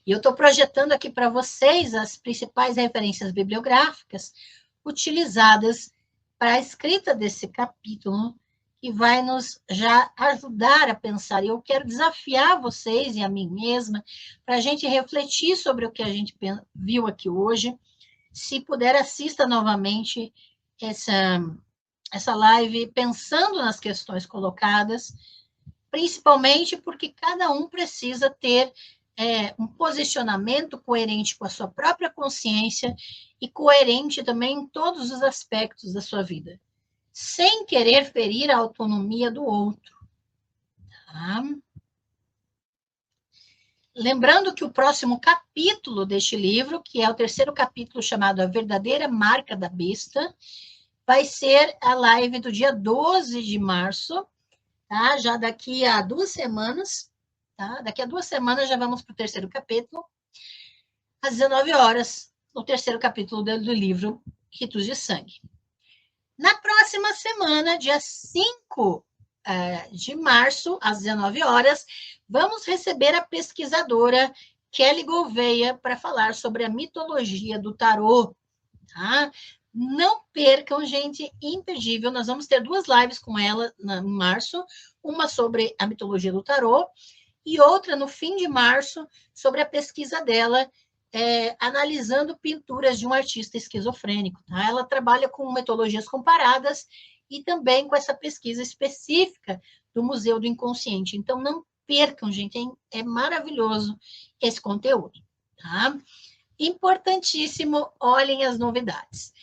E eu estou projetando aqui para vocês as principais referências bibliográficas utilizadas para a escrita desse capítulo, que vai nos já ajudar a pensar. E eu quero desafiar vocês e a mim mesma para a gente refletir sobre o que a gente viu aqui hoje. Se puder, assista novamente essa live pensando nas questões colocadas, principalmente porque cada um precisa ter um posicionamento coerente com a sua própria consciência e coerente também em todos os aspectos da sua vida, sem querer ferir a autonomia do outro. Tá? Lembrando que o próximo capítulo deste livro, que é o terceiro capítulo chamado A Verdadeira Marca da Besta, vai ser a live do dia 12 de março, tá? Já daqui a 2 semanas, tá? Daqui a 2 semanas já vamos para o terceiro capítulo, às 19 horas, no terceiro capítulo do livro Ritos de Sangue. Na próxima semana, dia 5 de março, às 19 horas, vamos receber a pesquisadora Kelly Gouveia para falar sobre a mitologia do tarô, tá? Não percam, gente, imperdível. Nós vamos ter 2 lives com ela em março, uma sobre a mitologia do tarô e outra no fim de março sobre a pesquisa dela, analisando pinturas de um artista esquizofrênico. Tá? Ela trabalha com metodologias comparadas e também com essa pesquisa específica do Museu do Inconsciente. Então, não percam, gente, é maravilhoso esse conteúdo. Tá? Importantíssimo, olhem as novidades.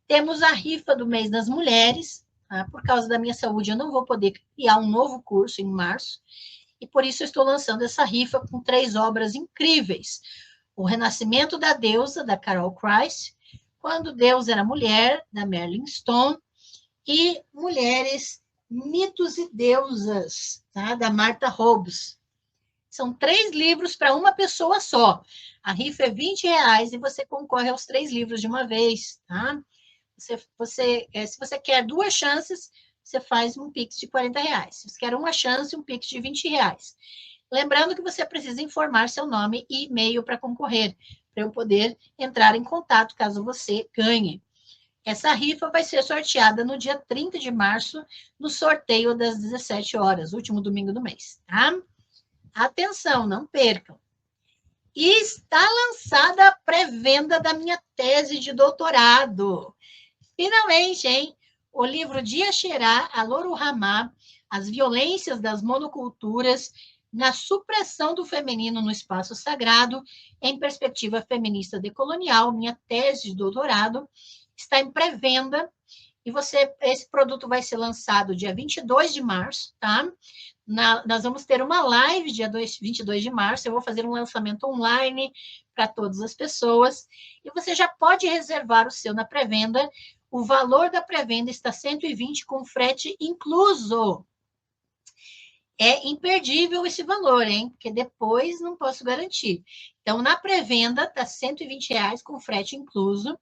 Temos a rifa do mês das mulheres, tá? Por causa da minha saúde, eu não vou poder criar um novo curso em março, e por isso eu estou lançando essa rifa com 3 obras incríveis. O Renascimento da Deusa, da Carol Christ, Quando Deus Era Mulher, da Marilyn Stone, e Mulheres, Mitos e Deusas, tá? Da Martha Hobbs. São 3 livros para uma pessoa só. A rifa é R$ 20 e você concorre aos 3 livros de uma vez, tá? Se você quer 2 chances, você faz um Pix de R$ 40. Se você quer uma chance, um Pix de R$ 20. Lembrando que você precisa informar seu nome e e-mail para concorrer, para eu poder entrar em contato caso você ganhe. Essa rifa vai ser sorteada no dia 30 de março, no sorteio das 17 horas, último domingo do mês, tá? Atenção, não percam. E está lançada a pré-venda da minha tese de doutorado. Finalmente, hein? O livro de Axerá, Aloru Ramá, As Violências das Monoculturas na Supressão do Feminino no Espaço Sagrado, em Perspectiva Feminista Decolonial, minha tese de doutorado, está em pré-venda, e esse produto vai ser lançado dia 22 de março, tá? Nós vamos ter uma live dia 22 de março, eu vou fazer um lançamento online para todas as pessoas, e você já pode reservar o seu na pré-venda. O valor da pré-venda está 120 com frete incluso. É imperdível esse valor, hein? Porque depois não posso garantir. Então, na pré-venda está R$ 120 com frete incluso.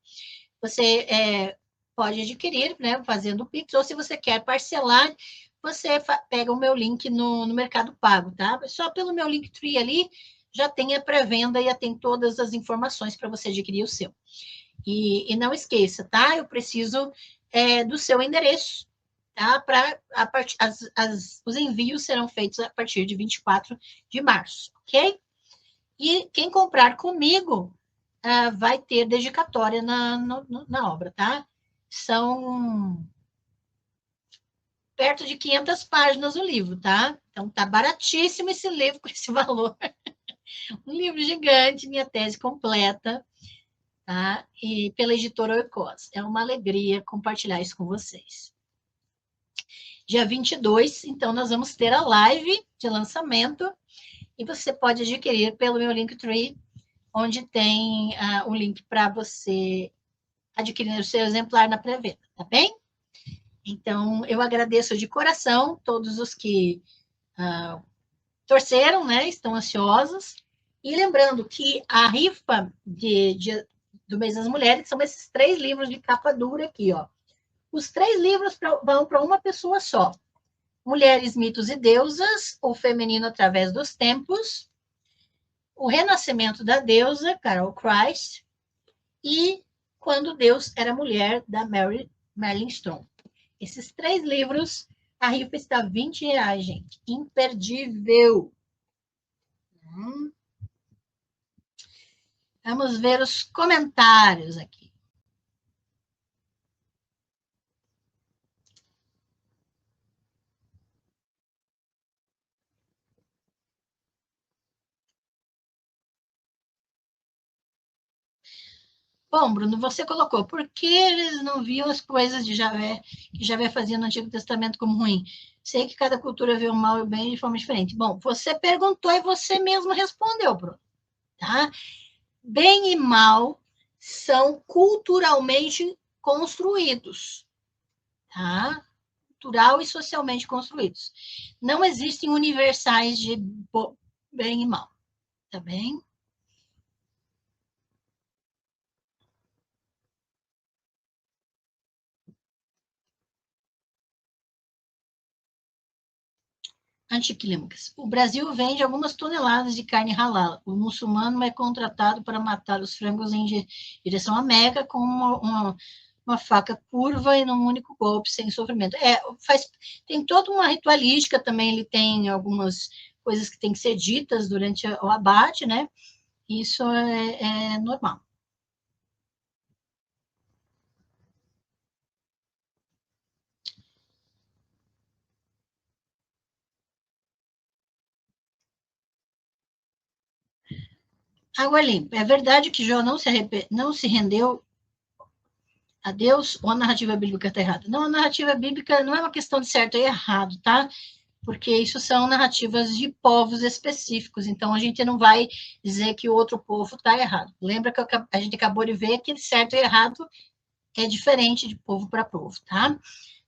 Você pode adquirir, né, fazendo o Pix, ou se você quer parcelar, você pega o meu link no Mercado Pago, tá? Só pelo meu Linktree ali, já tem a pré-venda e já tem todas as informações para você adquirir o seu. E não esqueça, tá? Eu preciso do seu endereço, tá? Os envios serão feitos a partir de 24 de março, ok? E quem comprar comigo vai ter dedicatória na obra, tá? São perto de 500 páginas o livro, tá? Então tá baratíssimo esse livro com esse valor. Um livro gigante, minha tese completa, tá? E pela editora Oikos. É uma alegria compartilhar isso com vocês. Dia 22, então, nós vamos ter a live de lançamento e você pode adquirir pelo meu Linktree, onde tem o link para você adquirir o seu exemplar na pré-venda, tá bem? Então, eu agradeço de coração todos os que torceram, né? Estão ansiosos. E lembrando que a rifa do Mês das Mulheres são esses 3 livros de capa dura aqui, ó. Os 3 livros vão para uma pessoa só. Mulheres, Mitos e Deusas, O Feminino através dos Tempos, O Renascimento da Deusa, Carol Christ, e Quando Deus Era Mulher, da Marilyn Stone. Esses 3 livros, a rifa está R$ 20, gente. Imperdível. Vamos ver os comentários aqui. Bom, Bruno, você colocou, por que eles não viam as coisas de Javé, que Javé fazia no Antigo Testamento como ruim? Sei que cada cultura vê o mal e o bem de forma diferente. Bom, você perguntou e você mesmo respondeu, Bruno. Tá? Bem e mal são culturalmente construídos. Tá? Cultural e socialmente construídos. Não existem universais de bem e mal. Tá bem? Anticlímax. O Brasil vende algumas toneladas de carne halal. O muçulmano é contratado para matar os frangos em direção à Meca com uma faca curva e num único golpe, sem sofrimento. Tem toda uma ritualística também, ele tem algumas coisas que têm que ser ditas durante o abate, né? Isso é normal. Água limpa. É verdade que Jó não se rendeu a Deus ou a narrativa bíblica está errada? Não, a narrativa bíblica não é uma questão de certo e errado, tá? Porque isso são narrativas de povos específicos, então a gente não vai dizer que o outro povo está errado. Lembra que a gente acabou de ver que certo e errado é diferente de povo para povo, tá?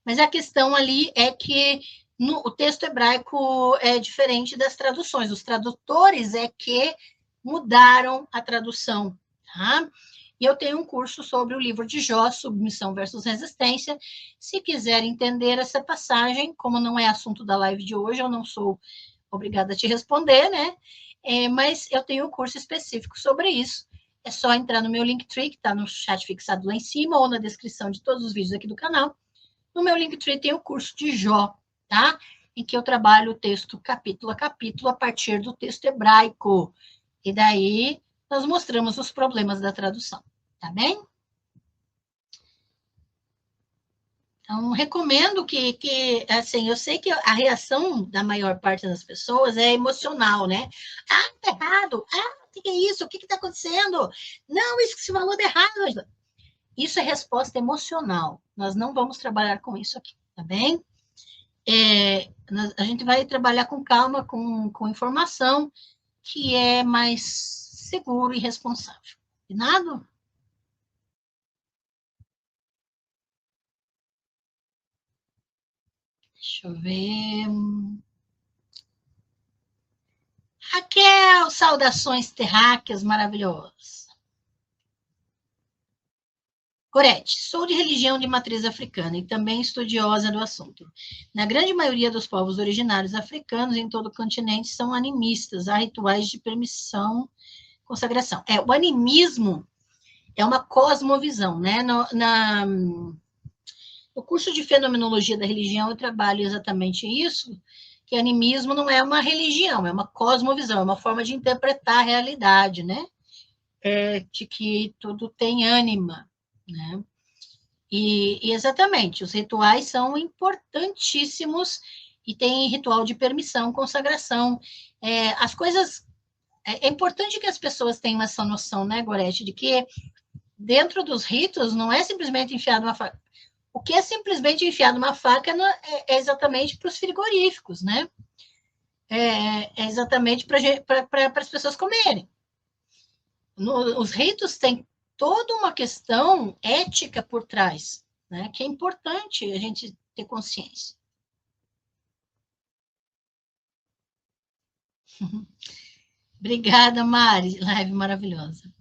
Mas a questão ali é que o texto hebraico é diferente das traduções. Os tradutores é que mudaram a tradução, tá? E eu tenho um curso sobre o livro de Jó, Submissão versus Resistência. Se quiser entender essa passagem, como não é assunto da live de hoje, eu não sou obrigada a te responder, né? Mas eu tenho um curso específico sobre isso. É só entrar no meu Linktree, que está no chat fixado lá em cima, ou na descrição de todos os vídeos aqui do canal. No meu Linktree tem o curso de Jó, tá? Em que eu trabalho o texto capítulo a capítulo a partir do texto hebraico. E daí nós mostramos os problemas da tradução, tá bem? Então, recomendo assim, eu sei que a reação da maior parte das pessoas é emocional, né? Ah, tá errado. Ah, o que é isso? O que está acontecendo? Não, isso que se falou de errado. Isso é resposta emocional. Nós não vamos trabalhar com isso aqui, tá bem? A gente vai trabalhar com calma, com informação, que é mais seguro e responsável. Combinado? Deixa eu ver. Raquel, saudações terráqueas maravilhosas. Gorete, sou de religião de matriz africana e também estudiosa do assunto. Na grande maioria dos povos originários africanos em todo o continente são animistas, há rituais de permissão, consagração. O animismo é uma cosmovisão, né? No curso de fenomenologia da religião eu trabalho exatamente isso, que animismo não é uma religião, é uma cosmovisão, é uma forma de interpretar a realidade, né? De que tudo tem ânima, né? E exatamente, os rituais são importantíssimos e tem ritual de permissão, consagração. As coisas. É importante que as pessoas tenham essa noção, né, Gorete, de que dentro dos ritos não é simplesmente enfiar uma faca. O que é simplesmente enfiar numa faca é exatamente para os frigoríficos, né? É exatamente para as pessoas comerem. Os ritos têm toda uma questão ética por trás, né? Que é importante a gente ter consciência. Obrigada, Mari. Live maravilhosa.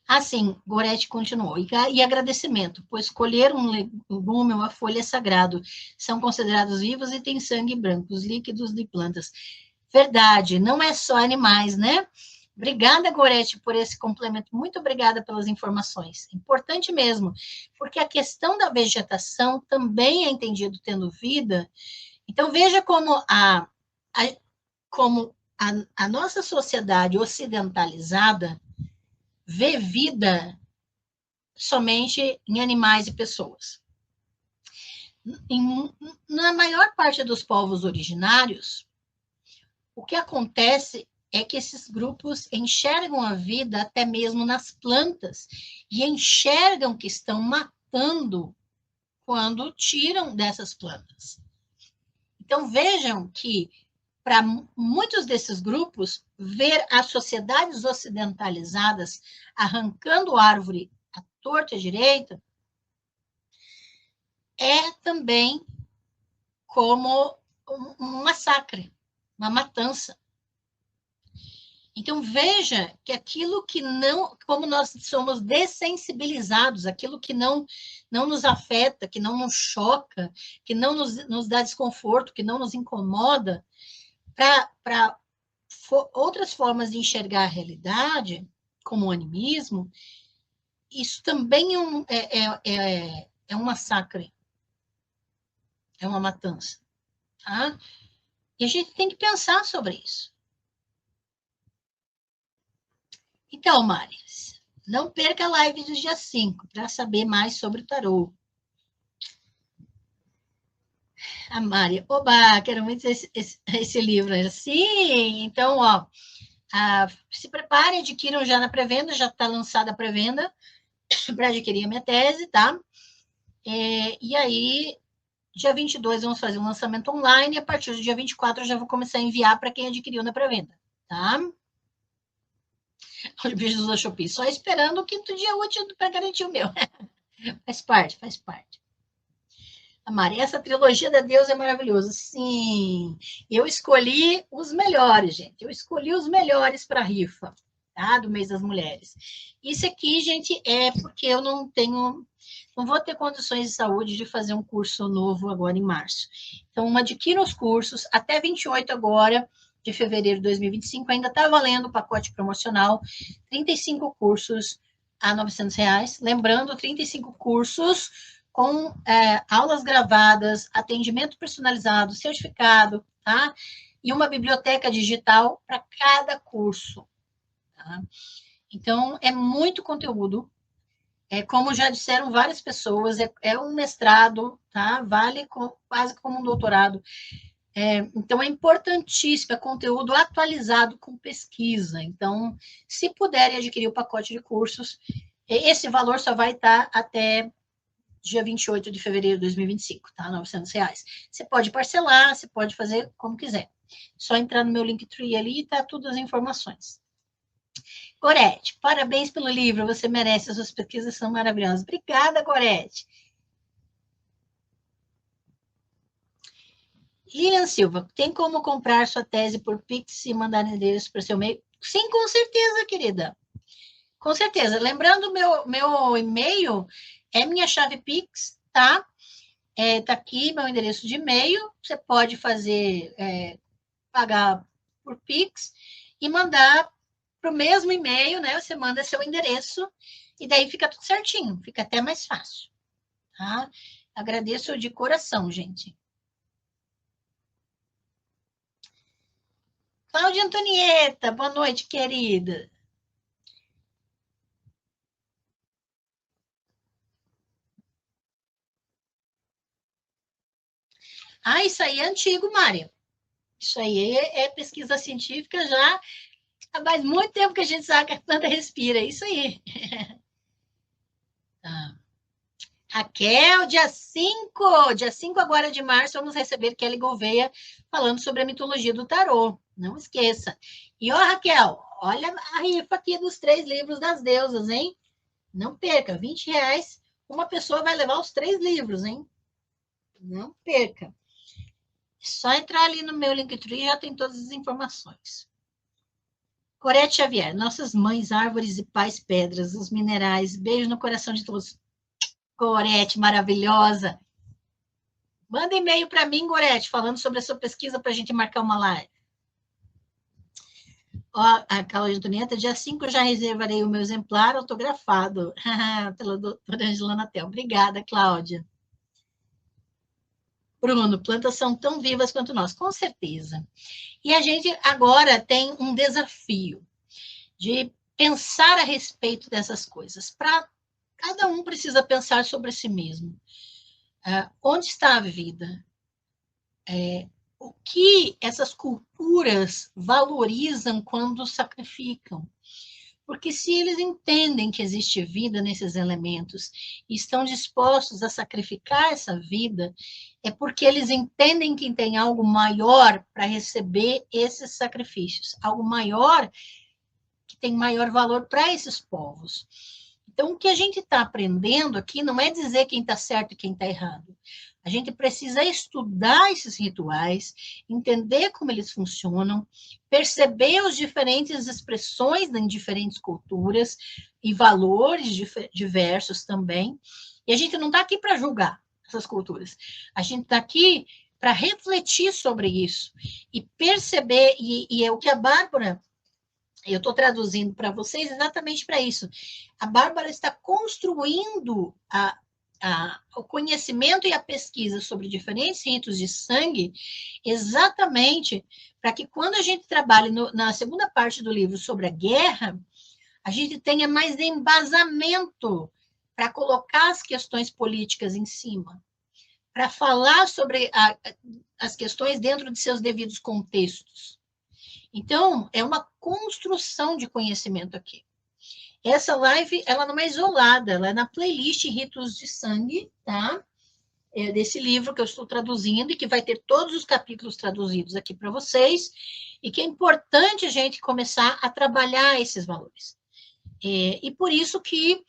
Assim, Gorete continuou. E agradecimento, pois colher um legume, uma folha é sagrado. São considerados vivos e têm sangue branco, os líquidos de plantas. Verdade, não é só animais, né? Obrigada, Gorete, por esse complemento. Muito obrigada pelas informações. Importante mesmo, porque a questão da vegetação também é entendido tendo vida. Então, veja como a nossa sociedade ocidentalizada vê vida somente em animais e pessoas. Na maior parte dos povos originários, o que acontece é que esses grupos enxergam a vida até mesmo nas plantas e enxergam que estão matando quando tiram dessas plantas. Então, vejam que, para muitos desses grupos, ver as sociedades ocidentalizadas arrancando árvore à torta e à direita é também como um massacre, uma matança. Então, veja que aquilo que não, como nós somos dessensibilizados, aquilo que não nos afeta, que não nos choca, que não nos dá desconforto, que não nos incomoda, para outras formas de enxergar a realidade, como o animismo, isso também é um massacre, é uma matança, tá? E a gente tem que pensar sobre isso. Então, Mari, não perca a live do dia 5 para saber mais sobre o tarô. A Mari, oba, quero muito esse livro. Sim, então, ó, se preparem, adquiram já na pré-venda, já está lançada a pré-venda para adquirir a minha tese, tá? E aí, dia 22, vamos fazer um lançamento online, e a partir do dia 24 eu já vou começar a enviar para quem adquiriu na pré-venda, tá? Os beijos da Shopee, só esperando o quinto dia útil para garantir o meu. Faz parte, faz parte. A Maria, essa trilogia da Deus é maravilhosa. Sim, eu escolhi os melhores, gente. Eu escolhi os melhores para a rifa, tá? Do mês das mulheres. Isso aqui, gente, é porque eu não vou ter condições de saúde de fazer um curso novo agora em março. Então, adquira os cursos até 28 agora de fevereiro de 2025. Ainda está valendo o pacote promocional, 35 cursos a R$ 900. Lembrando, 35 cursos com aulas gravadas, atendimento personalizado, certificado, tá? E uma biblioteca digital para cada curso. Tá? Então, é muito conteúdo. Como já disseram várias pessoas, é um mestrado, tá? Vale quase como um doutorado. Então, é importantíssimo, é conteúdo atualizado com pesquisa. Então, se puderem adquirir o pacote de cursos, esse valor só vai estar até dia 28 de fevereiro de 2025, tá? R$ 900. Você pode parcelar, você pode fazer como quiser. Só entrar no meu Linktree ali e tá todas as informações. Gorete, parabéns pelo livro, você merece, as suas pesquisas são maravilhosas. Obrigada, Gorete. Lilian Silva, tem como comprar sua tese por Pix e mandar endereço para o seu e-mail? Sim, com certeza, querida. Com certeza. Lembrando, meu e-mail é minha chave Pix, tá? Tá aqui meu endereço de e-mail. Você pode fazer, pagar por Pix e mandar para o mesmo e-mail, né? Você manda seu endereço e daí fica tudo certinho, fica até mais fácil, tá? Agradeço de coração, gente. Cláudia Antonieta, boa noite, querida. Isso aí é antigo, Mário. Isso aí é pesquisa científica já. Faz muito tempo que a gente sabe que a planta respira. Isso aí. Tá. Raquel, dia 5 agora de março, vamos receber Kelly Gouveia falando sobre a mitologia do tarô. Não esqueça. E, ó, Raquel, olha a rifa aqui dos 3 livros das deusas, hein? Não perca, R$ 20. Uma pessoa vai levar os 3 livros, hein? Não perca. Só entrar ali no meu Linktree já tem todas as informações. Gorete Xavier, nossas mães, árvores e pais, pedras, os minerais. Beijo no coração de todos. Gorete, maravilhosa. Manda e-mail para mim, Gorete, falando sobre a sua pesquisa para a gente marcar uma live. Ó, a Cláudia Antonieta, dia 5 eu já reservarei o meu exemplar autografado pela doutora Angela Natel. Obrigada, Cláudia. Bruno, plantas são tão vivas quanto nós, com certeza. E a gente agora tem um desafio de pensar a respeito dessas coisas. Cada um precisa pensar sobre si mesmo. Onde está a vida? O que essas culturas valorizam quando sacrificam? Porque se eles entendem que existe vida nesses elementos e estão dispostos a sacrificar essa vida, é porque eles entendem que tem algo maior para receber esses sacrifícios, algo maior que tem maior valor para esses povos. Então, o que a gente está aprendendo aqui não é dizer quem está certo e quem está errado. A gente precisa estudar esses rituais, entender como eles funcionam, perceber as diferentes expressões em diferentes culturas e valores diversos também. E a gente não está aqui para julgar essas culturas. A gente está aqui para refletir sobre isso e perceber, e é o que a Bárbara Eu estou traduzindo para vocês exatamente para isso. A Bárbara está construindo o conhecimento e a pesquisa sobre diferentes ritos de sangue, exatamente para que quando a gente trabalhe na segunda parte do livro sobre a guerra, a gente tenha mais embasamento para colocar as questões políticas em cima, para falar sobre as questões dentro de seus devidos contextos. Então, é uma construção de conhecimento aqui. Essa live, ela não é isolada, ela é na playlist Ritos de Sangue, tá? É desse livro que eu estou traduzindo e que vai ter todos os capítulos traduzidos aqui para vocês, e que é importante a gente começar a trabalhar esses valores. E por isso que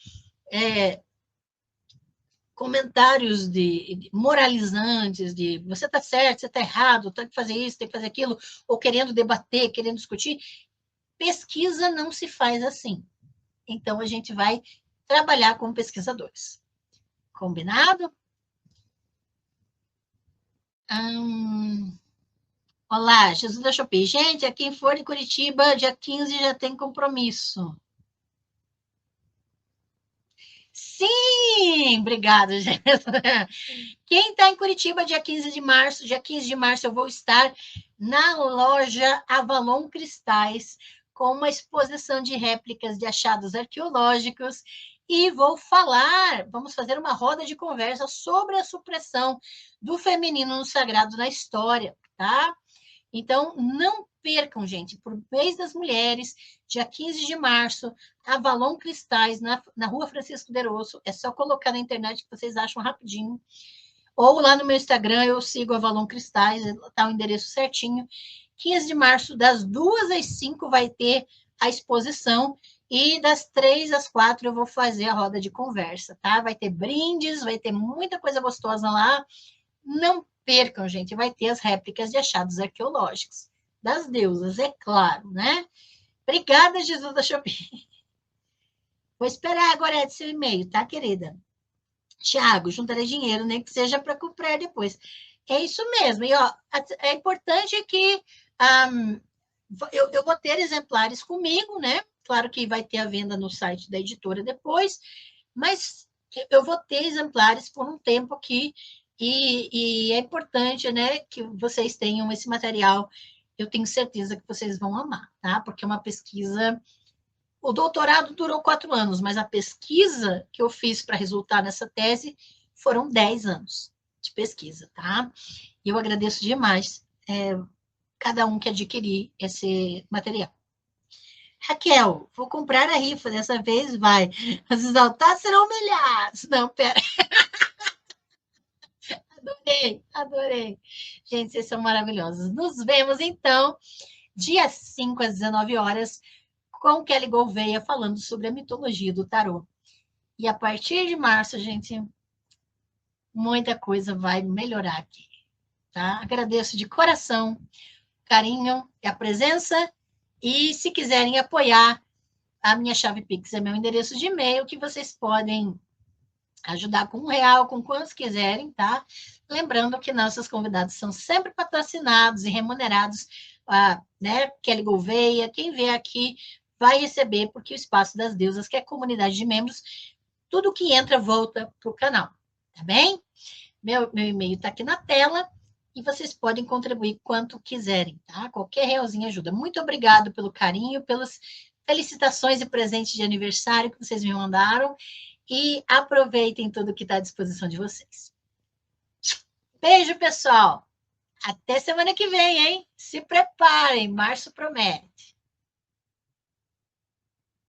comentários de moralizantes, de você está certo, você está errado, tem que fazer isso, tem que fazer aquilo, ou querendo debater, querendo discutir, pesquisa não se faz assim. Então, a gente vai trabalhar com pesquisadores. Combinado? Olá, Jesus da Shopee. Gente, quem for de Curitiba, dia 15 já tem compromisso. Sim, obrigada, gente. Quem está em Curitiba, dia 15 de março, eu vou estar na loja Avalon Cristais, com uma exposição de réplicas de achados arqueológicos, e vamos fazer uma roda de conversa sobre a supressão do feminino no sagrado na história, tá? Então, não percam, gente, por mês das mulheres, dia 15 de março, Avalon Cristais, na rua Francisco Derosso, é só colocar na internet que vocês acham rapidinho, ou lá no meu Instagram, eu sigo Avalon Cristais, está o endereço certinho. 15 de março, das 2 às 5, vai ter a exposição, e das 3 às 4 eu vou fazer a roda de conversa, tá? Vai ter brindes, vai ter muita coisa gostosa lá. Não percam, gente, vai ter as réplicas de achados arqueológicos das deusas, é claro, né? Obrigada, Jesus da Shopee. Vou esperar agora de seu e-mail, tá, querida? Tiago, juntarei dinheiro, nem que seja para comprar depois. É isso mesmo. E, ó, é importante que eu vou ter exemplares comigo, né? Claro que vai ter a venda no site da editora depois, mas eu vou ter exemplares por um tempo aqui, e é importante, né, que vocês tenham esse material. Eu tenho certeza que vocês vão amar, tá? Porque é uma pesquisa. O doutorado durou 4 anos, mas a pesquisa que eu fiz para resultar nessa tese foram 10 anos de pesquisa, tá? E eu agradeço demais cada um que adquirir esse material. Raquel, vou comprar a rifa, dessa vez vai. Os exaltados serão humilhados. Não, pera. Adorei. Gente, vocês são maravilhosos. Nos vemos, então, dia 5 às 19 horas, com Kelly Gouveia falando sobre a mitologia do tarô. E a partir de março, gente, muita coisa vai melhorar aqui, tá? Agradeço de coração, carinho e a presença. E se quiserem apoiar, a minha chave Pix é meu endereço de e-mail, que vocês podem ajudar com R$1, com quantos quiserem, tá? Lembrando que nossos convidados são sempre patrocinados e remunerados, né? Kelly Gouveia, quem vier aqui vai receber, porque o Espaço das Deusas, que é a comunidade de membros, tudo que entra volta para o canal, tá bem? Meu e-mail está aqui na tela, e vocês podem contribuir quanto quiserem, tá? Qualquer realzinho ajuda. Muito obrigado pelo carinho, pelas felicitações e presentes de aniversário que vocês me mandaram, e aproveitem tudo que está à disposição de vocês. Beijo, pessoal! Até semana que vem, hein? Se preparem, março promete.